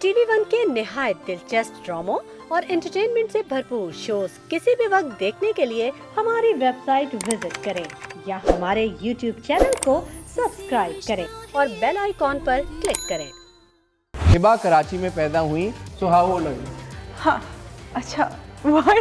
TV1 के निहायत दिलचस्प ड्रामों और एंटरटेनमेंट से भरपूर शोज किसी भी वक्त देखने के लिए हमारी वेबसाइट विजिट करें या हमारे YouTube चैनल को सब्सक्राइब करें और बेल आइकॉन पर क्लिक करें। हिबा कराची में पैदा हुई, so how old are you? हाँ, अच्छा, why?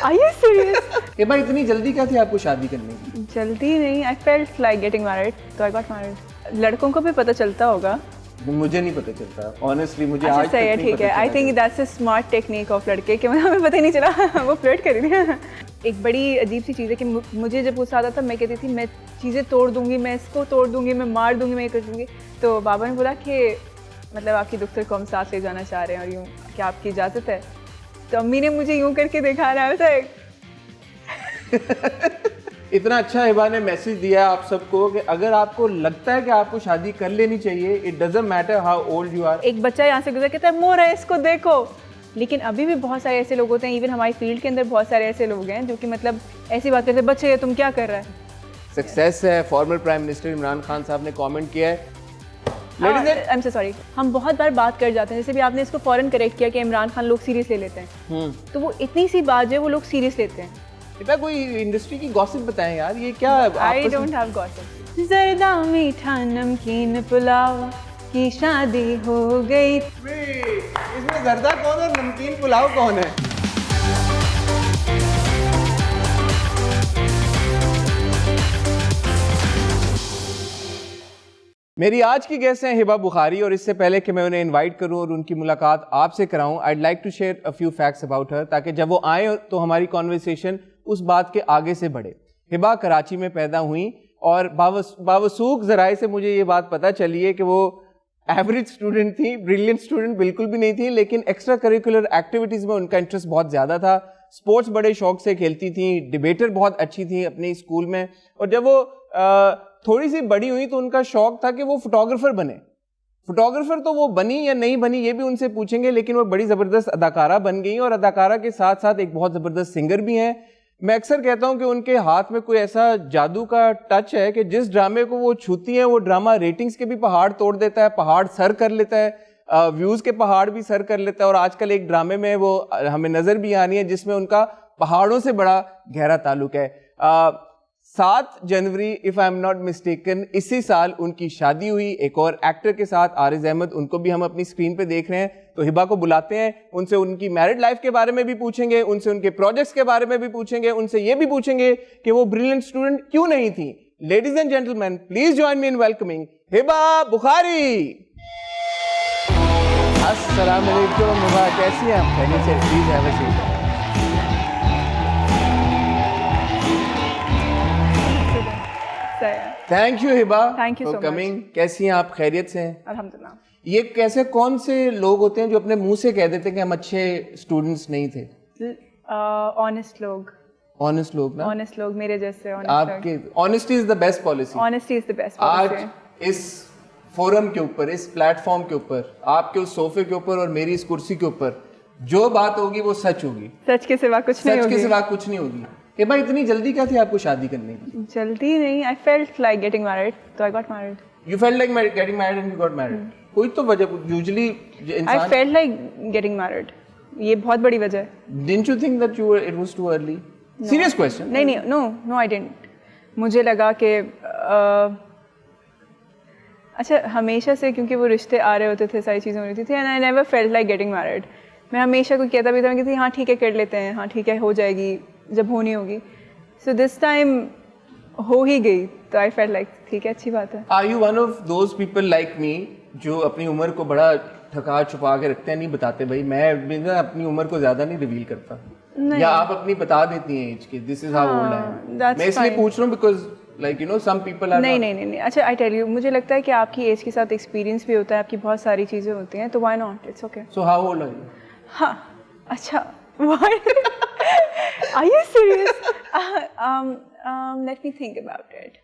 Are you serious? Hiba इतनी जल्दी क्या थी आपको शादी करने की? जल्दी नहीं, I felt like getting married, so I got married. लड़कों को भी पता चलता होगा। मुझे नहीं पता चलता, ऑनेस्टली मुझे अच्छा, आज तक सही है, नहीं ठीक पता है। आई चला थिंक कि- that's a smart technique of लड़के कि हमें पता ही नहीं चला वो फ्लर्ट कर रही है। एक बड़ी अजीब सी चीज़ है कि मुझे जब गुस्सा आता था मैं कहती थी मैं चीज़ें तोड़ दूंगी, मैं इसको तोड़ दूंगी, मैं मार दूंगी, मैं ये कर दूंगी। तो बाबा ने बोला कि मतलब आपकी दुख्तर को हम साथ ले जाना चाह रहे हैं और यूँ क्या आपकी इजाज़त है? तो अम्मी ने मुझे यूँ करके दिखा रहा था। इतना अच्छा हिबा ने मैसेज दिया आप सबको कि अगर आपको लगता है कि आपको शादी कर लेनी चाहिए, it doesn't matter how old you are. एक बच्चा यहाँ से गुजर कहता है मोर है, इसको देखो। लेकिन अभी भी बहुत सारे ऐसे लोग होते हैं, इवन हमारी फील्ड के अंदर बहुत सारे ऐसे लोग हैं जो कि मतलब ऐसी बात करते हैं, बच्चे तुम क्या कर रहा है। सक्सेस है। Former prime minister Imran Khan साहब ने कमेंट किया है। आई एम सो सॉरी, हम बहुत बार बात कर जाते हैं, जैसे भी आपने इसको फौरन करेक्ट किया कि इमरान खान लोग सीरियस ले लेते हैं, तो वो इतनी सी बात जो है वो लोग सीरियस लेते हैं। बेटा कोई इंडस्ट्री की गॉसिप बताएं यार, ये क्या? I don't have gossip. जर्दा मीठा नमकीन पुलाव की शादी हो गई। इसमें जर्दा कौन और नमकीन पुलाव कौन है? मेरी आज की गेस्ट हैं हिबा बुखारी, और इससे पहले कि मैं उन्हें इनवाइट करूं और उनकी मुलाकात आपसे कराऊं, I like to share a few facts about her, ताकि जब वो आए तो हमारी कॉन्वर्सेशन उस बात के आगे से बढ़े। हिबा कराची में पैदा हुई और बावसूख ज़राए से मुझे ये बात पता चली है कि वो एवरेज स्टूडेंट थी, ब्रिलियंट स्टूडेंट बिल्कुल भी नहीं थी, लेकिन एक्स्ट्रा करिकुलर एक्टिविटीज़ में उनका इंटरेस्ट बहुत ज़्यादा था। स्पोर्ट्स बड़े शौक से खेलती थी, डिबेटर बहुत अच्छी थी अपने स्कूल में, और जब वो थोड़ी सी बड़ी हुई तो उनका शौक था कि वो फोटोग्राफर बने। फोटोग्राफर तो वो बनी या नहीं बनी ये भी उनसे पूछेंगे, लेकिन वो बड़ी ज़बरदस्त अदाकारा बन गई, और अदाकारा के साथ साथ एक बहुत ज़बरदस्त सिंगर भी हैं। मैं अक्सर कहता हूं कि उनके हाथ में कोई ऐसा जादू का टच है कि जिस ड्रामे को वो छूती हैं वो ड्रामा रेटिंग्स के भी पहाड़ तोड़ देता है, पहाड़ सर कर लेता है, व्यूज़ के पहाड़ भी सर कर लेता है। और आजकल एक ड्रामे में वो हमें नज़र भी आनी है जिसमें उनका पहाड़ों से बड़ा गहरा ताल्लुक है। 7 जनवरी if I am not mistaken इसी साल उनकी शादी हुई एक और एक्टर के साथ, आरिज अहमद, उनको भी हम अपनी स्क्रीन पे देख रहे हैं। तो हिबा को बुलाते हैं, उनसे उनकी मैरिड लाइफ के बारे में भी पूछेंगे, उनसे उनके प्रोजेक्ट्स के बारे में भी पूछेंगे, उनसे ये भी पूछेंगे कि वो ब्रिलियंट स्टूडेंट क्यों नहीं थी। Ladies and gentleman, please join me in welcoming Hiba Bukhari. अस्सलाम वालेकुम हिबा, कैसी हैं आप? खैरियत से? Please have a seat. Thank you Hiba for coming. कैसी हैं आप? खैरियत से हैं? अल्हम्दुलिल्लाह। ये कैसे कौन से लोग होते हैं जो अपने मुंह से कह देते हैं कि हम अच्छे स्टूडेंट्स नहीं थे? ऑनेस्ट लोग। ऑनेस्ट लोग ना? ऑनेस्ट लोग, मेरे जैसे ऑनेस्ट। आपके honesty is the best policy. Honesty is the best policy. आज इस फोरम के ऊपर, इस प्लेटफॉर्म के ऊपर, आपके उस सोफे के ऊपर और मेरी इस कुर्सी के ऊपर जो बात होगी वो सच होगी। सच के सिवा कुछ नहीं होगी। सच के सिवा कुछ नहीं होगी। कि भाई इतनी जल्दी क्या थी आपको शादी करने की? जल्दी नहीं, I felt like getting married, तो I got married. You felt like getting married and you got married. कोई तो वजह यूजुअली इंसान। I felt like getting married. ये बहुत बड़ी वजह है। Didn't you think that it was too early? Serious question. नहीं, no, I didn't. मुझे लगा कि अच्छा हमेशा से क्योंकि वो रिश्ते आ रहे होते थे, सारी चीज़ें हो रही थी, and I never felt like getting married. मैं हमेशा कोई कहता भी था कि हाँ ठीक है कर लेते हैं, हाँ ठीक है हो जाएगी जब होनी होगी। So this time हो ही गई, तो आई फेल्ट लाइक ठीक है अच्छी बात है। Are you one of those people like me जो अपनी उम्र को बड़ा ठका छुपा के रखते हैं, नहीं बताते? भाई मैं अपनी उम्र को ज्यादा नहीं रिवील करता, या आप अपनी बता देती हैं एज के, this is how old I am? मैं इसलिए पूछ रहा हूँ because like you know some people are नहीं। अच्छा आई टेल यू, मुझे लगता है कि आपकी एज के साथ एक्सपीरियंस भी होता है, आपकी बहुत सारी चीज़ें होती हैं, तो why not, it's okay. So how old are you? हाँ अच्छा why are you serious? Let me think about it.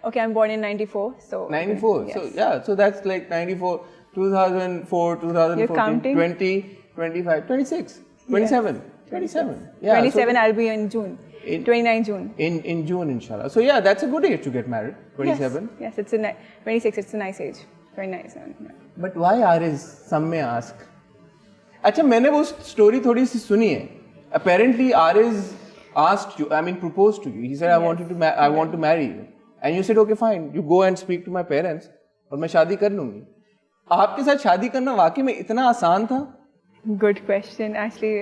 Okay, I'm born in 94, so 94. Yes. So yeah, so that's like 94, 2004, 2014, 20, 25, 26, 27, 27. Yeah, 27. So I'll be in June. 29 June. In June, inshallah. So yeah, that's a good age to get married. 27. Yes, it's a 26. It's a nice age. very nice man. But why Aris? Some may ask. अच्छा, मैंने वो story थोड़ी सी सुनी है. Apparently Aris asked you, I mean proposed to you. He said, I want to marry you. And you said, okay fine, you go and speak to my parents और मैं शादी कर लूँगी. आपके साथ शादी करना वाकई में इतना आसान था? Good question actually.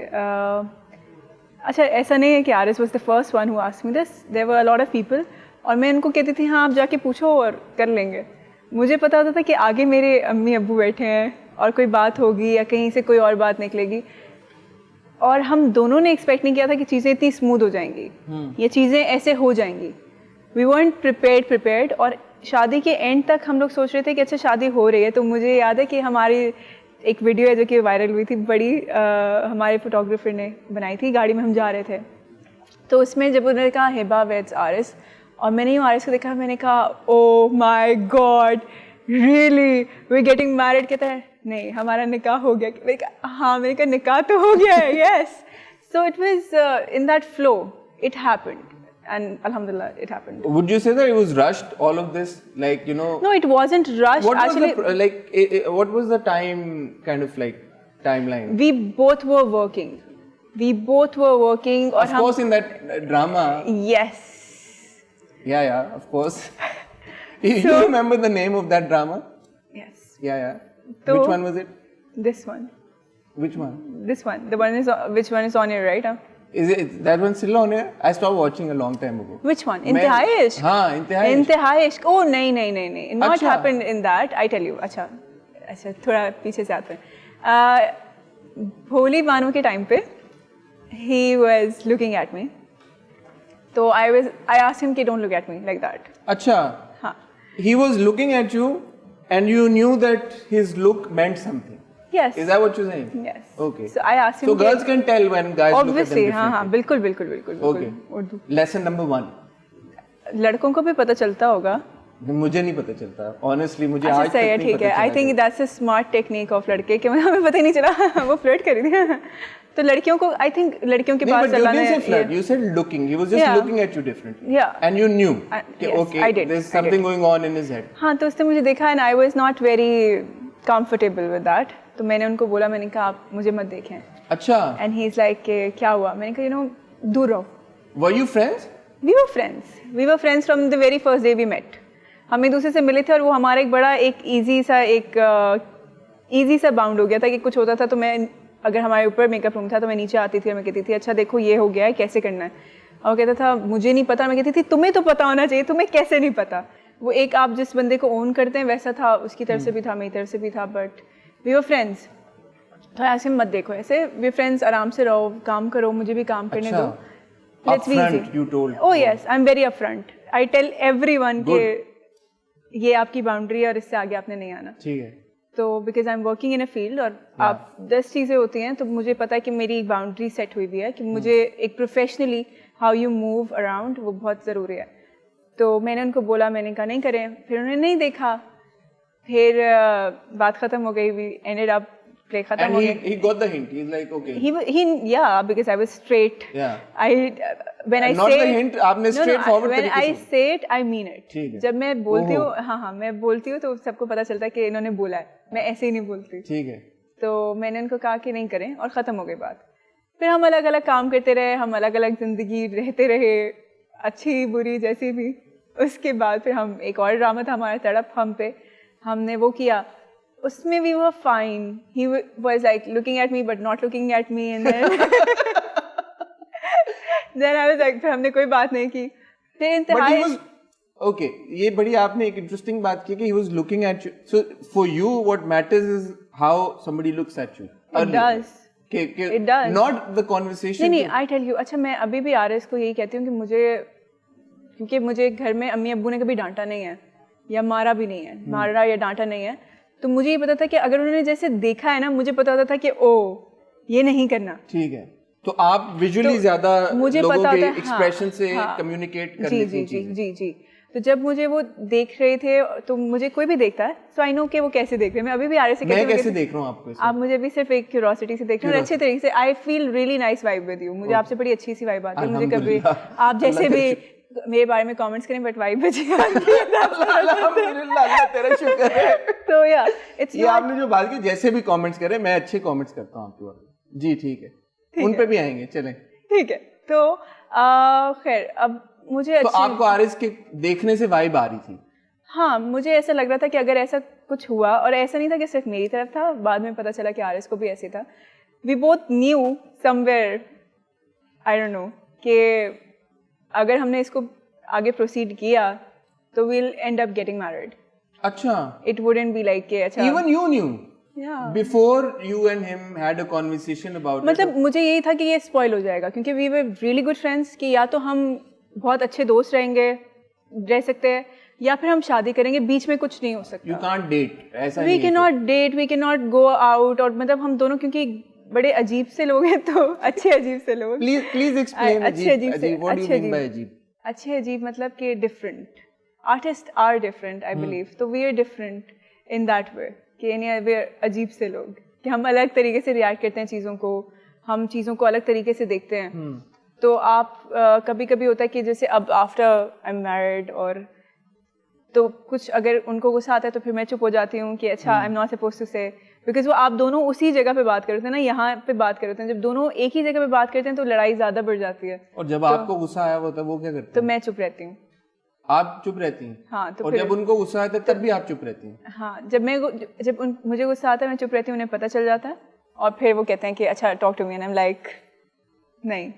अच्छा, ऐसा नहीं है कि Aris was the first one who asked me this. There were a lot of people और मैं उनको कहती थी हाँ आप जाके पूछो और कर लेंगे. मुझे पता होता था कि आगे मेरे अम्मी अब्बू बैठे हैं और कोई बात होगी या कहीं से कोई और बात निकलेगी, और हम दोनों ने एक्सपेक्ट नहीं किया था कि चीज़ें इतनी स्मूथ हो जाएंगी, ये चीज़ें ऐसे हो जाएंगी. We weren't prepared. और शादी के एंड तक हम लोग सोच रहे थे कि अच्छा शादी हो रही है. तो मुझे याद है कि हमारी एक वीडियो है जो कि वायरल हुई थी, बड़ी हमारे फोटोग्राफर ने बनाई थी, गाड़ी में हम जा रहे थे. तो उसमें जब उन्होंने कहा हिबा वेड्स आरिस, और मैंने आरिस को देखा, मैंने कहा oh my God really we getting married. कहता है नहीं हमारा निकाह हो गया. मैंने कहा हाँ, मैंने कहा निकाह तो हो गया है. Yes. So it was in that flow, it happened. And alhamdulillah, it happened. Would you say that it was rushed, all of this? Like, you know... No, it wasn't rushed. What actually, was what was the time, kind of like, timeline? We both were working. Of course, in that drama. Yes. Yeah, of course. You remember the name of that drama? Yes. Yeah. So, which one was it? This one. Which one? This one. The one is, which one is on here, right? Is it that one still on here? I stopped watching a long time ago. Which one? Intihai Ishq? हाँ, Intihai Ishq. Oh, नहीं. Not अच्छा. happened in that. I tell you. अच्छा, थोड़ा पीछे से आते हैं. भोली बानू के टाइम पे he was looking at me. तो I asked him कि don't look at me like that. अच्छा. हाँ. He was looking at you and you knew that his look meant something. Yes. Is that what you're saying? Yes. Okay. So I asked him. So girls can tell when guys look at them obviously, differently. हाँ, बिल्कुल. Okay. Urdu. Lesson number 1. लड़कों को भी पता चलता होगा. मुझे नहीं पता चलता. Honestly, मुझे अच्छा, आज तक सही है, नहीं ठीक पता है. चला. I think that's a smart technique of लड़के कि हमें पता ही नहीं चला वो फ्लर्ट कर रही थी. तो लड़कियों को I think लड़कियों के पास चलाना है. But you didn't say flirt. You said looking. He was just looking at you differently. Yeah. And you knew. Yes, okay, I did. There's something going on in his head. हाँ, तो उसने मुझे देखा and I was not very comfortable with that. तो मैंने उनको बोला, मैंने कहा आप मुझे मत देखें. अच्छा. And he's like क्या हुआ? मैंने कहा दूर रहो. Were you friends? We were friends from the very first day we met. हम एक दूसरे से मिले थे और वो हमारा एक बड़ा इजी सा बाउंड हो गया था कि कुछ होता था तो मैं, अगर हमारे ऊपर मेकअप रूम था तो मैं नीचे आती थी और मैं कहती थी अच्छा देखो ये हो गया है, कैसे करना है. और वो कहता था मुझे नहीं पता. मैं कहती थी तुम्हें तो पता होना चाहिए, तुम्हें कैसे नहीं पता. वो एक आप जिस बंदे को ओन करते हैं वैसा था, उसकी तरफ से भी था, मेरी तरफ से भी था. But we were friends. तो ऐसे मत देखो, ऐसे वी फ्रेंड्स, आराम से रहो, काम करो, मुझे भी काम करने दो. Let's be easy. You told. Oh yes, I'm very upfront. I tell everyone कि ये आपकी बाउंड्री है और इससे आगे आपने नहीं आना. ठीक है. तो because I am working in a field और आप 10 चीज़ें होती हैं तो मुझे पता है कि मेरी एक बाउंड्री सेट हुई हुई है कि मुझे एक professionally how you move around वो बहुत ज़रूरी है. तो मैंने उनको बोला, मैंने कहा नहीं करें. फिर उन्होंने नहीं देखा, फिर बात ख़त्म हो गई. वी एंडेड अप, प्ले खत्म हो गया. He got the hint. He's like okay. Yeah, because I was straight. Yeah. When I not say the hint, आपने straight forward when तरीके I से. say it, I mean it. ठीक है. जब मैं बोलती हूँ, हाँ, मैं बोलती हूँ तो सबको पता चलता है कि इन्होंने बोला है. मैं ऐसे ही नहीं बोलती. ठीक है. तो मैंने उनको कहा कि नहीं करें और ख़त्म हो गई बात. फिर हम अलग अलग काम करते रहे, हम अलग अलग ज़िंदगी रहते रहे, अच्छी बुरी जैसी भी. उसके बाद फिर हम एक और ड्रामा था हमारा तड़प हम पे, हमने वो किया. उसमें we were fine. He was like looking at me but not looking at me, and then I was like, फिर हमने कोई बात नहीं की. फिर इंतहाई. Okay, ये बड़ी आपने एक interesting बात की कि he was looking at you. So for you, what matters is how somebody looks at you. It does. It does. Not the conversation. नहीं, I tell you. अच्छा, मैं अभी भी आरिस को यही कहती हूँ कि क्योंकि मुझे घर में अम्मी अब्बू ने कभी डांटा नहीं है या मारा भी नहीं है, मारा या डांटा नहीं है. तो मुझे ये पता था कि अगर उन्होंने जैसे देखा है ना, मुझे पता होता था कि ओ ये नहीं करना. ठीक है. तो आप विजुअली ज्यादा लोगों के एक्सप्रेशन से कम्युनिकेट करने की जी. तो जब मुझे वो देख रहे थे तो मुझे कोई भी देखता है सो आई नो कि वो कैसे देख रहे हैं. मैं अभी भी आरिस से मैं कैसे देख रहा हूँ आपको. आप मुझे भी सिर्फ एक क्यूरियोसिटी से देख रहे हैं, अच्छे तरीके से. I feel really nice vibe with you. मुझे आपसे बड़ी अच्छी सी वाइब आती है. मुझे कभी आप जैसे भी मेरे बारे में कमेंट्स करें बट वाइब अच्छी अल्हम्दुलिल्लाह, तेरा शुक्र है। तो या इट्स ये आपने जो बात की, जैसे भी कमेंट्स करें, मैं अच्छे कमेंट्स करता हूँ आपके बारे में। जी ठीक है, उन पे भी आएंगे, चलें। ठीक है। तो खैर अब मुझे तो आपको आरिस के देखने से वाइब आ रही थी? हाँ, मुझे ऐसा लग रहा था कि अगर ऐसा कुछ हुआ, और ऐसा नहीं था कि सिर्फ मेरी तरफ था, बाद में पता चला कि आरिस को भी ऐसे था। We both knew somewhere, I don't know, कि अगर हमने इसको आगे प्रोसीड किया तो we'll end up getting married. अच्छा, It wouldn't be like कि अच्छा even you knew yeah. before you and him had a conversation about मतलब मुझे यही था कि ये स्पॉइल हो जाएगा, क्योंकि we were really good friends, कि या तो हम बहुत अच्छे दोस्त रहेंगे, रह सकते हैं, या फिर हम शादी करेंगे, बीच में कुछ नहीं हो सकता। You can't date, ऐसा We नहीं है। cannot date, we cannot go out, और मतलब हम दोनों क्योंकि बड़े अजीब से लोग हैं, तो अच्छे अजीब से लोग। Please explain अच्छे अजीब से, what do you mean by अच्छे अजीब? अच्छे अजीब मतलब कि different, artist are different I believe, तो we are different in that way, कि यानी वी आर अजीब से लोग, कि हम अलग तरीके से रिएक्ट करते हैं चीज़ों को, हम चीज़ों को अलग तरीके से देखते हैं। तो आप कभी कभी होता है कि जैसे अब आफ्टर आई एम मैरिड, और तो कुछ अगर उनको गुस्सा आता है तो फिर मैं चुप हो जाती हूँ कि अच्छा I am not suppose to say, because वो आप दोनों उसी जगह पे बात करते हैं ना, यहाँ पे बात करते हैं, जब दोनों एक ही जगह पे बात करते हैं तो लड़ाई ज़्यादा बढ़ जाती है। और जब आपको गुस्सा आया होता है वो क्या करते हैं? तो मैं चुप रहती हूँ। आप चुप रहती हैं? हाँ। तो और जब उनको गुस्सा आता है तब भी आप चुप रहती हैं? हाँ, जब मुझे गुस्सा आता है मैं चुप रहती हूँ, उन्हें पता चल जाता है, और फिर वो कहते हैं कि अच्छा talk to me, and I am like नहीं।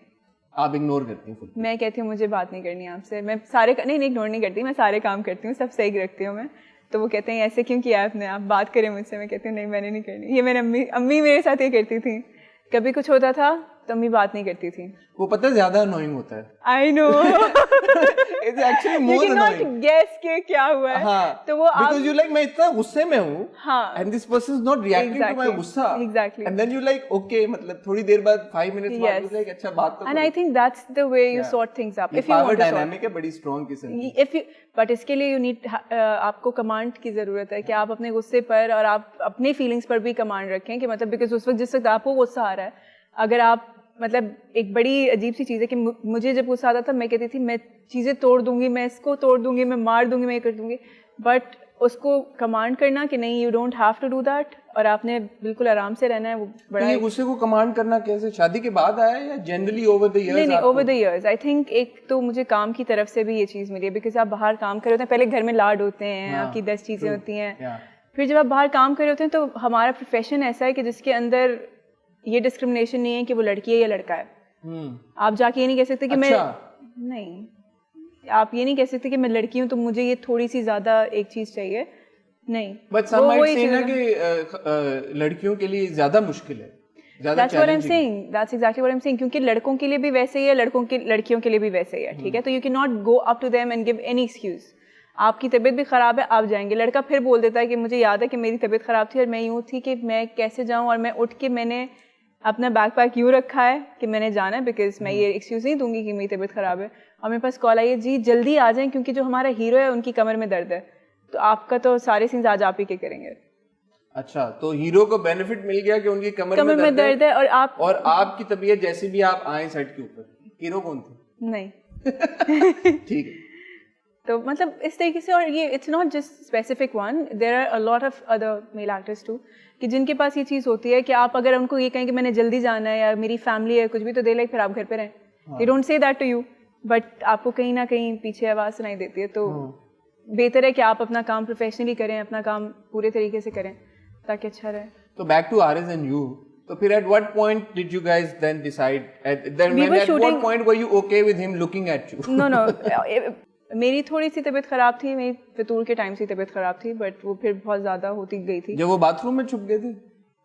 आप इग्नोर करती हैं? मैं कहती हूँ मुझे बात नहीं करनी आपसे, मैं सारे नहीं इग्नोर नहीं करती, मैं सारे काम करती हूँ, सब सही रखती हूँ मैं। तो वो कहते हैं ऐसे क्यों किया आपने, आप बात करें मुझसे। मैं कहती हूँ नहीं मैंने नहीं करनी, ये मेरी अम्मी मेरे साथ ये करती थी, कभी कुछ होता था तो अम्मी बात नहीं करती थी। वो पता है ज्यादा अनोइंग होता है। I know, it's actually more annoying. Guess के क्या हुआ है। हाँ, तो वो because you like मैं इतना गुस्से में हूँ, हाँ, and this person is not reacting to my गुस्सा, exactly, and then you like okay, मतलब थोड़ी देर बाद 5 minutes बाद you like अच्छा बात तो and I think that's the way you sort things up. If you want to dynamic है बड़ी strong किस्म की। If you, but इसके लिए you need आपको कमांड की जरूरत है, कि आप अपने गुस्से पर और आप अपने फीलिंग्स पर भी कमांड रखें, कि मतलब बिकॉज उस वक्त जिस वक्त आपको गुस्सा आ रहा है, अगर आप मतलब एक बड़ी अजीब सी चीज़ है कि मुझे जब गुस्सा आता था मैं कहती थी मैं चीज़ें तोड़ दूंगी, मैं इसको तोड़ दूंगी, मैं मार दूंगी, मैं ये कर दूंगी, बट उसको कमांड करना कि नहीं you don't have to do that, और आपने बिल्कुल आराम से रहना है, वो बड़ा। ये गुस्से को कमांड करना कैसे, शादी के बाद आया या जनरली ओवर द इयर्स? नहीं, over the years. I think एक तो मुझे काम की तरफ से भी ये चीज़ मिली है, बिकॉज आप बाहर काम कर रहे होते हैं, पहले घर में लाड होते हैं, आपकी 10 चीज़ें होती हैं, फिर जब आप बाहर काम कर रहे होते हैं तो हमारा प्रोफेशन ऐसा है कि जिसके अंदर ये डिस्क्रिमिनेशन नहीं है कि वो लड़की है या लड़का है। आप जाके ये नहीं कह सकते कि मैं नहीं, आप ये नहीं कह सकते कि मैं लड़की हूँ तो मुझे ये थोड़ी सी ज्यादा एक चीज चाहिए, नहीं। बट सम माइट से ना कि लड़कियों के लिए ज्यादा मुश्किल है, ज्यादा That's what I'm saying. That's exactly what I'm saying. क्योंकि लड़कों के लिए भी वैसे ही है, लड़कियों के लिए भी वैसे ही है, ठीक है। तो you cannot go up to them and give any excuse. आपकी तबीयत भी ख़राब है, आप जाएंगे। लड़का फिर बोल देता है कि मुझे याद है कि मेरी तबीयत ख़राब थी और मैं यूँ थी कि मैं कैसे जाऊँ, और मैं उठ के मैंने अपना बैग पैक यूँ रखा है कि मैंने जाना है, बिकॉज मैं ये एक्सक्यूज़ नहीं दूंगी कि मेरी तबीयत ख़राब है। और मेरे पास कॉल आई है जी जल्दी आ जाएं, क्योंकि जो हमारा हीरो है उनकी कमर में दर्द है, तो आपका तो सारे सीन्स आज आप ही के करेंगे। अच्छा, तो हीरो को बेनिफिट मिल गया कि उनकी कमर में दर्द है, और आपकी तबीयत जैसी भी आप आए सेट के ऊपर। हीरो कौन थे? नहीं ठीक है। तो मतलब इस तरीके से, और ये it's not just specific one, there are a lot of other male actors too, कि जिनके पास ये चीज़ होती है कि आप अगर उनको ये कहें कि मैंने जल्दी जाना है या मेरी फैमिली है कुछ भी, तो दे लाइक फिर आप घर पे रहें। They don't say that to you, but आपको कहीं ना कहीं पीछे आवाज़ सुनाई देती है। तो बेहतर है कि आप अपना काम प्रोफेशनली करें, अपना काम पूरे तरीके से करें ताकि अच्छा रहे। तो back to Aaris and you, तो फिर at what point did you guys then decide at what point were you okay with him looking at you? No, मेरी थोड़ी सी तबीयत खराब थी, मेरी फितूर के टाइम से तबीयत खराब थी, बट वो फिर बहुत ज्यादा होती गई थी। जब वो बाथरूम में छुप गए थे?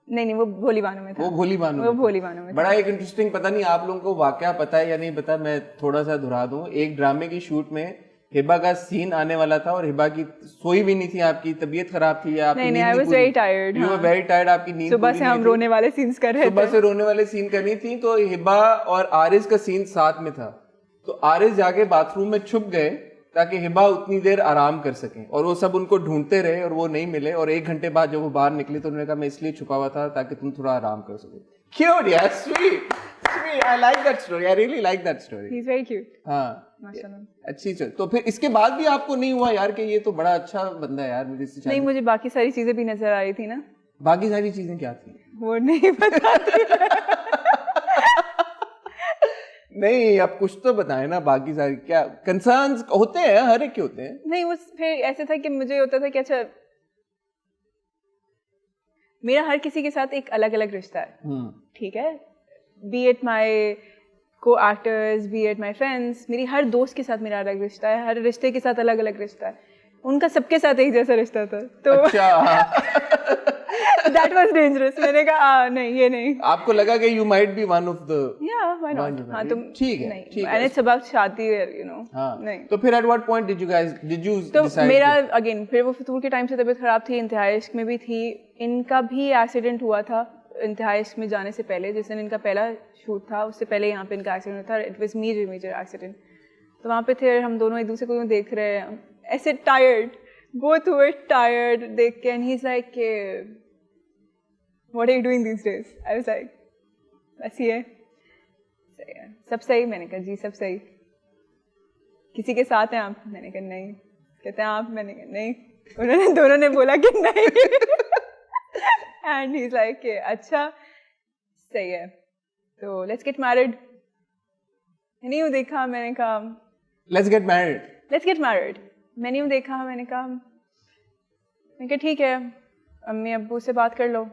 नहीं, वो भोली बानों में था। वो भोली बानों में बड़ा एक इंटरेस्टिंग, पता नहीं आप लोगों को वाकया पता है या नहीं पता, मैं थोड़ा सा दोहरा दूं। एक ड्रामे की शूट में हिबा का सीन आने वाला था और हिबा की सोई भी नहीं थी, आपकी तबीयत खराब थी या आपकी नींद I was very tired, you were very tired, आपकी नींद सुबह से हम रोने वाले सीन्स कर रहे थे, सुबह से रोने वाले सीन करनी थी, तो हिबा और आरिस का सीन साथ में था। तो आरिस जाके बाथरूम में छुप गए ताकि हिबा उतनी देर आराम कर सकें, और वो सब उनको ढूंढते रहे और वो नहीं मिले, और 1 घंटे बाद जब वो बाहर निकले तो उन्होंने कहा मैं इसलिए छुपा हुआ था ताकि तुम थोड़ा आराम कर सको। क्यूट यार, sweet sweet. I like that story. I really like that story. He's very cute. हाँ माशाल्लाह। अच्छी चीज। तो फिर इसके बाद भी आपको नहीं हुआ यार कि ये तो बड़ा अच्छा बंदा है यार, मेरे से नहीं, मुझे बाकी सारी चीजें भी नजर आ रही थी ना। बाकी सारी चीजें क्या थी? वो नहीं बताती। नहीं, आप कुछ तो बताएं ना, बाकी सारी क्या कंसर्न्स होते हैं, हर एक के होते हैं। नहीं, वो फिर ऐसे था कि मुझे होता था कि अच्छा मेरा हर किसी के साथ एक अलग अलग रिश्ता है, ठीक है, बी इट माई को actors, B it my friends, मेरी हर दोस्त के साथ मेरा अलग रिश्ता है, हर रिश्ते के साथ अलग अलग रिश्ता है, उनका सबके साथ एक जैसा रिश्ता था। तो अच्छा दैट वाज डेंजरस। मैंने कहा नहीं, ये नहीं। आपको लगा कि you might be one of the why not. हाँ, तुम ठीक है, ठीक है। एंड इट्स अबाउट शादी, यू नो। नहीं, तो फिर at what point did you तो मेरा अगेन फिर वो फितूर के टाइम से तबीयत खराब थी, इंतहाई इश्क में भी थी। इनका भी एक्सीडेंट हुआ था इंतहाई इश्क में जाने से पहले, जिस दिन इनका पहला शूट था उससे पहले यहाँ पे इनका एक्सीडेंट हुआ था। It was major accident. तो वहाँ पे थे हम दोनों एक दूसरे को देख रहे हैं ऐसे टायर्ड, बोथ वर टायर्ड देख के, and he is like what are you doing this days? I was like बस ये सही है, सब सही। मैंने कहा जी सब सही। किसी के साथ हैं आप? मैंने कहा नहीं। कहते हैं आप? मैंने कहा नहीं। उन्होंने दोनों ने बोला कि नहीं। एंड ही इज लाइक अच्छा सही है, तो लेट्स गेट मैरिड। मैंने यूँ देखा, मैंने कहा लेट्स गेट मैरिड। मैंने यूँ देखा, मैंने कहा ठीक है, अम्मी अब्बू से बात कर लो,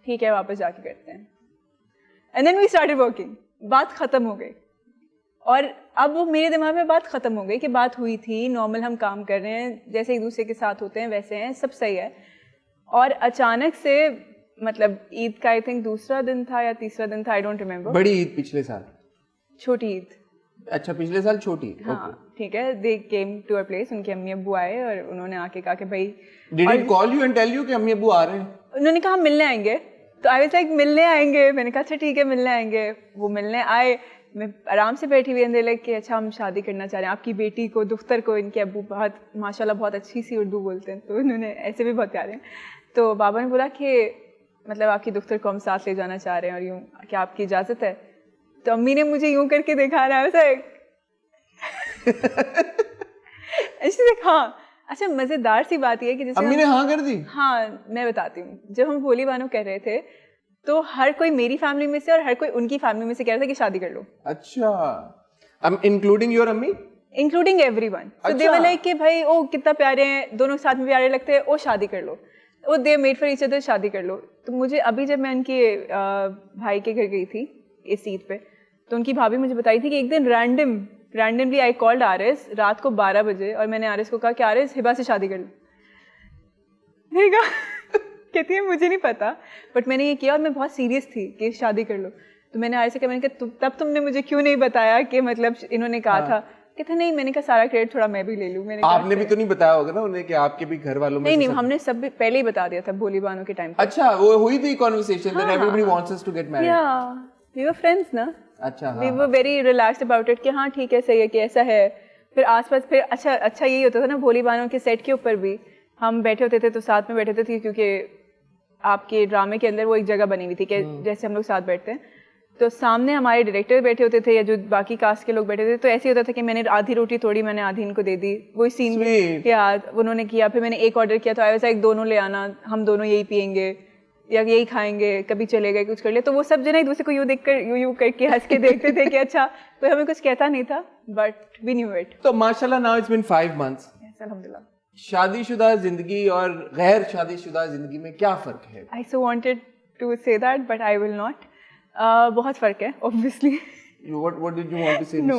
ठीक है वापस जाके करते हैं। And then we started working. बात खत्म हो गई, और अब वो मेरे दिमाग में बात खत्म हो गई कि बात हुई थी, नॉर्मल हम काम कर रहे हैं, जैसे एक दूसरे के साथ होते हैं वैसे हैं, सब सही है। और अचानक से मतलब ईद का आई थिंक दूसरा दिन था या तीसरा दिन था, आई डोंट रिमेम्बर। बड़ी ईद पिछले साल? छोटी ईद। अच्छा, पिछले साल छोटी। हाँ ठीक है। दे केम टू अ प्लेस, उनके अम्मी अब्बू आए और उन्होंने आके कहा कि भाई did he call you and tell you कि अम्मी अब्बू आ रहे हैं? उन्होंने कहा मिलने आएंगे। तो आई वाज लाइक मिलने आएंगे? मैंने कहा अच्छा ठीक है मिलने आएंगे। वो मिलने आए, मैं आराम से बैठी हुई अंदर कि अच्छा हम शादी करना चाह रहे हैं, आपकी बेटी को दुख्तर को इनके अब्बू बहुत माशाल्लाह बहुत अच्छी सी उर्दू बोलते हैं, तो उन्होंने ऐसे भी बहुत प्यारे हैं। तो बाबा ने बोला कि मतलब आपकी दुख्तर को हम साथ ले जाना चाह रहे हैं और यूँ, क्या आपकी इजाज़त है? तो अम्मी ने मुझे यूँ करके देखा रहा है ऐसे हाँ। अच्छा मज़ेदार सी बात ये कि जैसे अम्मी ने हाँ कर दी? हाँ, मैं बताती हूँ। जब हम भोली बानो कह रहे थे तो हर कोई मेरी फैमिली में से और हर कोई उनकी फैमिली में से कह रहा था कि शादी कर लो। अच्छा, इंक्लूडिंग योर अम्मी? Including everyone. So they were like कि भाई ओ कितना प्यारे हैं, दोनों साथ में प्यारे लगते हैं, ओ शादी कर लो, ओ they made for each other, शादी कर लो। तो मुझे अभी जब मैं उनके भाई के घर गई थी इस ईद पे, तो उनकी भाभी मुझे बताई थी कि एक दिन रैंडमली आई कॉल्ड आरिस रात को 12 बजे, और मैंने आरिस को कहा कि आरिस हिबा से शादी कर लो। मैंने कहा कहती है मुझे नहीं पता, बट मैंने ये किया और मैं बहुत सीरियस थी कि शादी कर लो। तो मैंने आरिस से कहा, मैंने कहा तब तुमने मुझे क्यों नहीं बताया कि मतलब इन्होंने कहा था? कहता नहीं, मैंने कहा सारा क्रेडिट थोड़ा मैं भी ले लूँ। मैंने आपने भी तो नहीं बताया होगा ना उन्हें कि आपके भी घर वालों में? नहीं, हमने सब पहले ही बता दिया था भोली बानो के टाइम। अच्छा, वो हुई थी conversation that everybody wants us to get married? या वी वर फ्रेंड्स ना। अच्छा, we were very relaxed about it कि हाँ ठीक है सही है कि ऐसा है। फिर आसपास फिर अच्छा यही होता था ना, भोली बानो के सेट के ऊपर भी हम बैठे होते थे तो साथ में बैठे होते थे, क्योंकि आपके ड्रामे के अंदर वो एक जगह बनी हुई थी कि जैसे हम लोग साथ बैठते हैं, तो सामने हमारे डायरेक्टर बैठे होते थे या जो बाकी कास्ट के लोग बैठे थे, तो ऐसे होता था कि मैंने आधी रोटी तोड़ी, मैंने आधी इनको दे दी, वही सीन या उन्होंने किया। फिर मैंने एक ऑर्डर किया तो ऐसा एक दोनों ले आना, हम दोनों यही पियेंगे या यही खाएंगे, कभी चले गए कुछ कर लिया। तो वो सब जना एक दूसरे को यूँ देख कर यूँ करके हंस के देखते थे कि अच्छा कोई हमें कुछ कहता नहीं था, बट वी न्यू इट। तो माशाल्लाह नाउ इट्स बीन 5 months। अल्हम्दुलिल्लाह। शादीशुदा जिंदगी और गैर शादीशुदा जिंदगी में क्या फर्क है? I so wanted to say that but I will not. बहुत फर्क है obviously. What did you want to say? No,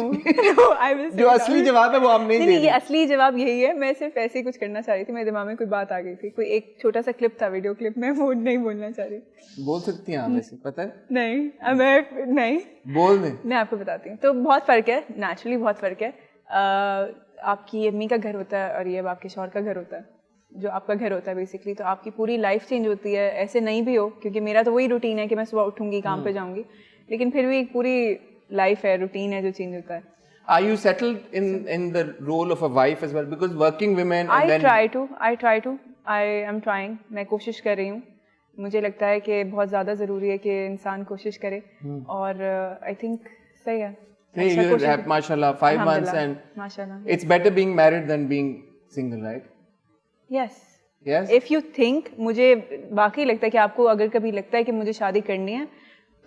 I will say जो असली जवाब है वो आप नहीं दे नहीं, रही। ये असली जवाब यही है। मैं सिर्फ ऐसे ही कुछ करना चाह रही थी, मेरे दिमाग में कोई बात आ गई थी, कोई एक छोटा सा क्लिप था, वीडियो क्लिप, मैं वो नहीं बोलना चाह रही। बोल सकती हैं आप वैसे, पता है? नहीं, मैं नहीं बोल दें। मैं आपको बताती हूँ। तो बहुत फ़र्क है, नेचुरली बहुत फ़र्क है। आपकी अम्मी का घर होता है और ये अब आपके शौहर का घर होता है, जो आपका घर होता है बेसिकली। तो आपकी पूरी लाइफ चेंज होती है, ऐसे नहीं भी हो, क्योंकि मेरा तो वही रूटीन है कि मैं सुबह उठूँगी, काम पे जाऊँगी, लेकिन फिर भी एक पूरी लाइफ है, रूटीन है जो चेंज होता है। Are you settled in the role of a wife as well? Because working women and I try to. I am trying. मैं कोशिश कर रही हूँ। مجھے لگتا ہے کہ بہت زیادہ ضروری ہے کہ انسان کوشش کرے, اور آئی تھنک صحیح ہے. ماشاءاللہ 5 months and it's better being married than being single, right? Yes. If you think, مجھے واقعی لگتا ہے کہ آپ کو اگر کبھی لگتا ہے کہ مجھے شادی کرنی ہے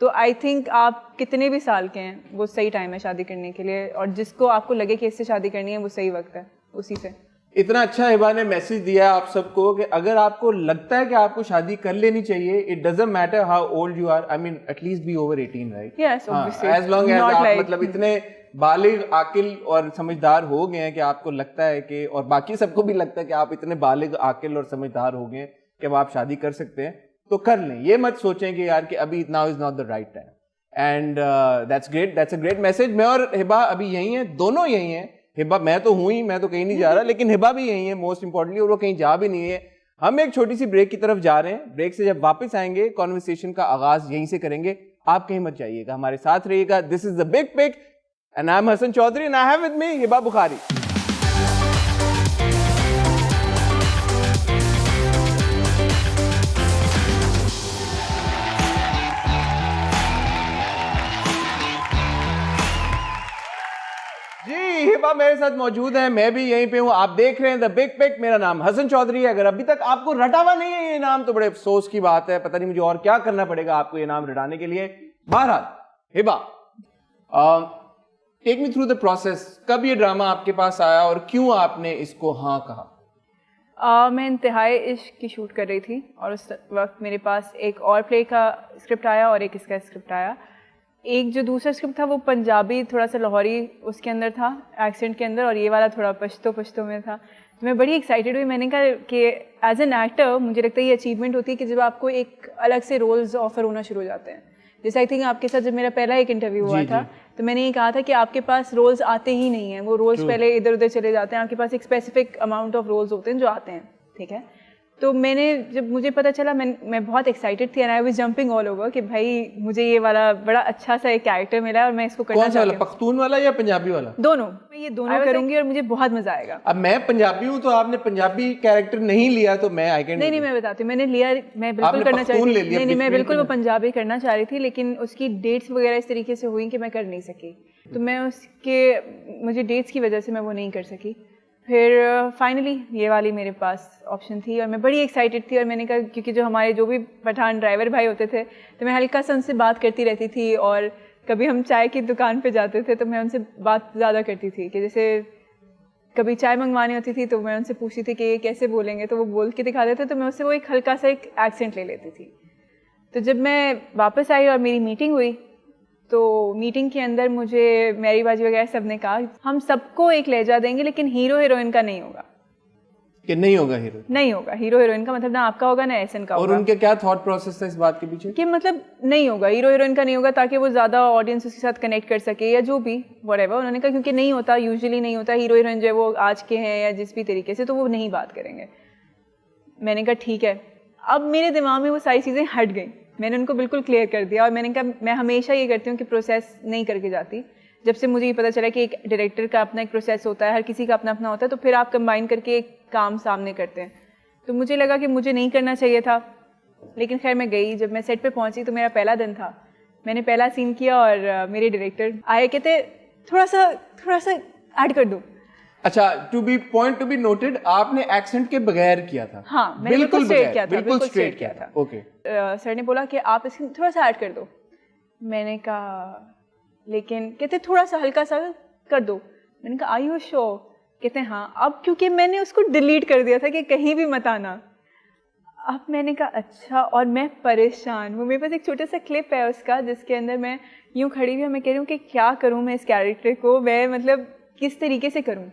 تو آئی تھنک آپ کتنے بھی سال کے ہیں وہ صحیح ٹائم ہے شادی کرنے کے لیے, اور جس کو آپ کو لگے کہ اس سے شادی کرنی ہے وہ صحیح وقت ہے اسی سے. اتنا اچھا ہبا نے میسج دیا آپ سب کو کہ اگر آپ کو لگتا ہے کہ آپ کو شادی کر لینی چاہیے, it doesn't matter how old you are, I mean at least be over 18, right? Yes, obviously. As long as Not آپ like- مطلب اتنے بالغ عاقل اور سمجھدار ہو گئے ہیں کہ آپ کو لگتا ہے کہ, اور باقی سب کو بھی لگتا ہے کہ آپ اتنے بالغ عاقل اور سمجھدار ہو گئے ہیں کہ اب آپ شادی کر سکتے ہیں, تو کر لیں. یہ مت سوچیں کہ یار کہ ابھی now is not the right time. And that's great, that's a great message. میں اور ہبا ابھی یہی ہیں, دونوں یہی ہیں. ہبا میں تو ہوں ہی, میں تو کہیں نہیں جا رہا, لیکن ہبا بھی یہی ہے موسٹ امپورٹنٹلی, اور وہ کہیں جا بھی نہیں ہے. ہم ایک چھوٹی سی بریک کی طرف جا رہے ہیں. بریک سے جب واپس آئیں گے کانورسیشن کا آغاز یہیں سے کریں گے. آپ کہیں مت جائیے گا, ہمارے ساتھ رہیے گا. This is the big pick and I am Hassan Chaudhry and I have with me Hiba Bukhari. جی ہبا میرے ساتھ موجود ہے, میں بھی یہیں پہ ہوں. آپ دیکھ رہے ہیں دا بگ پک. میرا نام حسن چودھری ہے. اگر ابھی تک آپ کو رٹا ہوا نہیں ہے یہ نام تو بڑے افسوس کی بات ہے. پتہ نہیں مجھے اور کیا کرنا پڑے گا آپ کو یہ نام رٹانے کے لیے. بہرحال ہبا, ٹیک می تھرو دا پروسیس. کب یہ ڈرامہ آپ کے پاس آیا اور کیوں آپ نے اس کو ہاں کہا؟ میں انتہائی عشق کی شوٹ کر رہی تھی, اور اس وقت میرے پاس ایک اور پلے کا اسکرپٹ آیا اور ایک اس کا اسکرپٹ آیا. ایک جو دوسرا اسکرپٹ تھا وہ پنجابی, تھوڑا سا لاہوری اس کے اندر تھا ایکسینٹ کے اندر, اور یہ والا تھوڑا پشتو میں تھا. تو میں بڑی ایکسائٹیڈ ہوئی. میں نے کہا کہ ایز این ایکٹر مجھے لگتا ہے یہ اچیومنٹ ہوتی ہے کہ جب آپ کو ایک الگ سے رولز آفر ہونا شروع ہو جاتے ہیں. جیسے آئی تھنک آپ کے ساتھ جب میرا پہلا ایک انٹرویو ہوا تھا تو میں نے یہ کہا تھا کہ آپ کے پاس رولز آتے ہی نہیں ہیں, وہ رولز پہلے ادھر ادھر چلے جاتے ہیں. آپ کے پاس ایک اسپیسیفک اماؤنٹ آف رولز ہوتے ہیں جو آتے ہیں, ٹھیک ہے. تو میں نے جب مجھے پتہ چلا میں بہت ایکسائٹیڈ تھی, and I was jumping all over کہ بھائی مجھے یہ والا بڑا اچھا سا ایک کیریکٹر ملا اور میں اس کو کرنا کون سا والا, پختون والا یا پنجابی والا؟ دونوں. میں یہ دونوں کروں گی اور مجھے بہت مزہ آئے گا. اب میں پنجابی ہوں تو آپ نے پنجابی کیریکٹر نہیں لیا تو میں نہیں میں بتاتی ہوں. میں نے لیا, میں بالکل کرنا چاہتی تھی. نہیں میں بالکل وہ پنجابی کرنا چاہ رہی تھی, لیکن اس کی ڈیٹس وغیرہ اس طریقے سے ہوئی کہ میں کر نہیں سکی. تو میں اس کے مجھے ڈیٹس کی وجہ سے میں وہ نہیں کر سکی. پھر فائنلی یہ والی میرے پاس آپشن تھی اور میں بڑی ایکسائٹیڈ تھی. اور میں نے کہا کیونکہ جو ہمارے جو بھی پٹھان ڈرائیور بھائی ہوتے تھے تو میں ہلکا سا ان سے بات کرتی رہتی تھی, اور کبھی ہم چائے کی دکان پہ جاتے تھے تو میں ان سے بات زیادہ کرتی تھی کہ جیسے کبھی چائے منگوانی ہوتی تھی تو میں ان سے پوچھتی تھی کہ یہ کیسے بولیں گے, تو وہ بول کے دکھاتے تھے تو میں اس سے وہ ایک ہلکا سا ایک ایکسینٹ لے لیتی تھی. تو جب میں واپس آئی اور میری میٹنگ ہوئی تو میٹنگ کے اندر مجھے میری باجی وغیرہ سب نے کہا ہم سب کو ایک لہجہ دیں گے لیکن ہیرو ہیروئن کا نہیں ہوگا. کہ نہیں ہوگا ہیرو, نہیں ہوگا ہیرو ہیروئن کا, مطلب نہ آپ کا ہوگا نہ ایسن کا ہوگا. اور ان کے کیا تھاٹ پروسیس تھا اس بات کے پیچھے؟ کہ مطلب نہیں ہوگا ہیرو ہیروئن کا, نہیں ہوگا تاکہ وہ زیادہ آڈینس اس کے ساتھ کنیکٹ کر سکے یا جو بھی وٹ ایور. انہوں نے کہا کیونکہ نہیں ہوتا, یوزلی نہیں ہوتا, ہیرو ہیروئن جو ہے وہ آج کے ہیں یا جس بھی طریقے سے, تو وہ نہیں بات کریں گے. میں نے کہا ٹھیک ہے. اب میرے دماغ میں وہ ساری چیزیں ہٹ گئیں, میں نے ان کو بالکل کلیئر کر دیا. اور میں نے کہا میں ہمیشہ یہ کرتی ہوں کہ پروسیس نہیں کر کے جاتی. جب سے مجھے یہ پتہ چلا کہ ایک ڈائریکٹر کا اپنا ایک پروسیس ہوتا ہے, ہر کسی کا اپنا اپنا ہوتا ہے, تو پھر آپ کمبائن کر کے ایک کام سامنے کرتے ہیں. تو مجھے لگا کہ مجھے نہیں کرنا چاہیے تھا, لیکن خیر میں گئی. جب میں سیٹ پہ پہنچی تو میرا پہلا دن تھا, میں نے پہلا سین کیا اور میرے ڈائریکٹر آئے, کہتے تھوڑا سا ایڈ کر دو. اچھا, ٹو بی نوٹڈ, آپ نے ایکسنٹ کے بغیر کیا تھا؟ ہاں میں نے بالکل اسٹریٹ کیا تھا, بالکل اسٹریٹ کیا تھا. اوکے. سر نے بولا کہ آپ اس کو تھوڑا سا ایڈ کر دو. میں نے کہا لیکن کہتے تھوڑا سا ہلکا سا کر دو. میں نے کہا آر یو شیور؟ کہتے ہیں ہاں. اب کیونکہ میں نے اس کو ڈیلیٹ کر دیا تھا کہ کہیں بھی مت آنا. اب میں نے کہا اچھا, اور میں پریشان. وہ میرے پاس ایک چھوٹا سا کلپ ہے اس کا جس کے اندر میں یوں کھڑی ہوئی ہوں, میں کہہ رہی ہوں کہ کیا کروں میں اس کیریکٹر کو, میں مطلب کس طریقے سے کروں,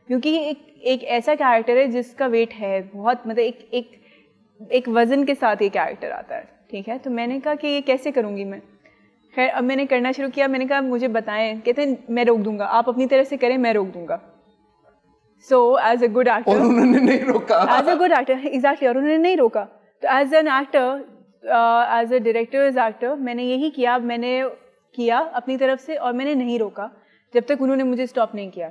کیونکہ یہ ایک ایسا کیریکٹر ہے جس کا ویٹ ہے بہت, مطلب ایک وزن کے ساتھ یہ کیریکٹر آتا ہے, ٹھیک ہے. تو میں نے کہا کہ یہ کیسے کروں گی میں. خیر اب میں نے کرنا شروع کیا. میں نے کہا مجھے بتائیں. کہتے ہیں میں روک دوں گا, آپ اپنی طرف سے کریں, میں روک دوں گا. So as a good actor, انہوں نے نہیں روکا. As a good actor exactly, اور انہوں نے نہیں روکا. تو as an actor, as a director, as actor, میں نے یہی کیا. میں نے کیا اپنی طرف سے اور میں نے نہیں روکا جب تک انہوں نے مجھے اسٹاپ نہیں کیا.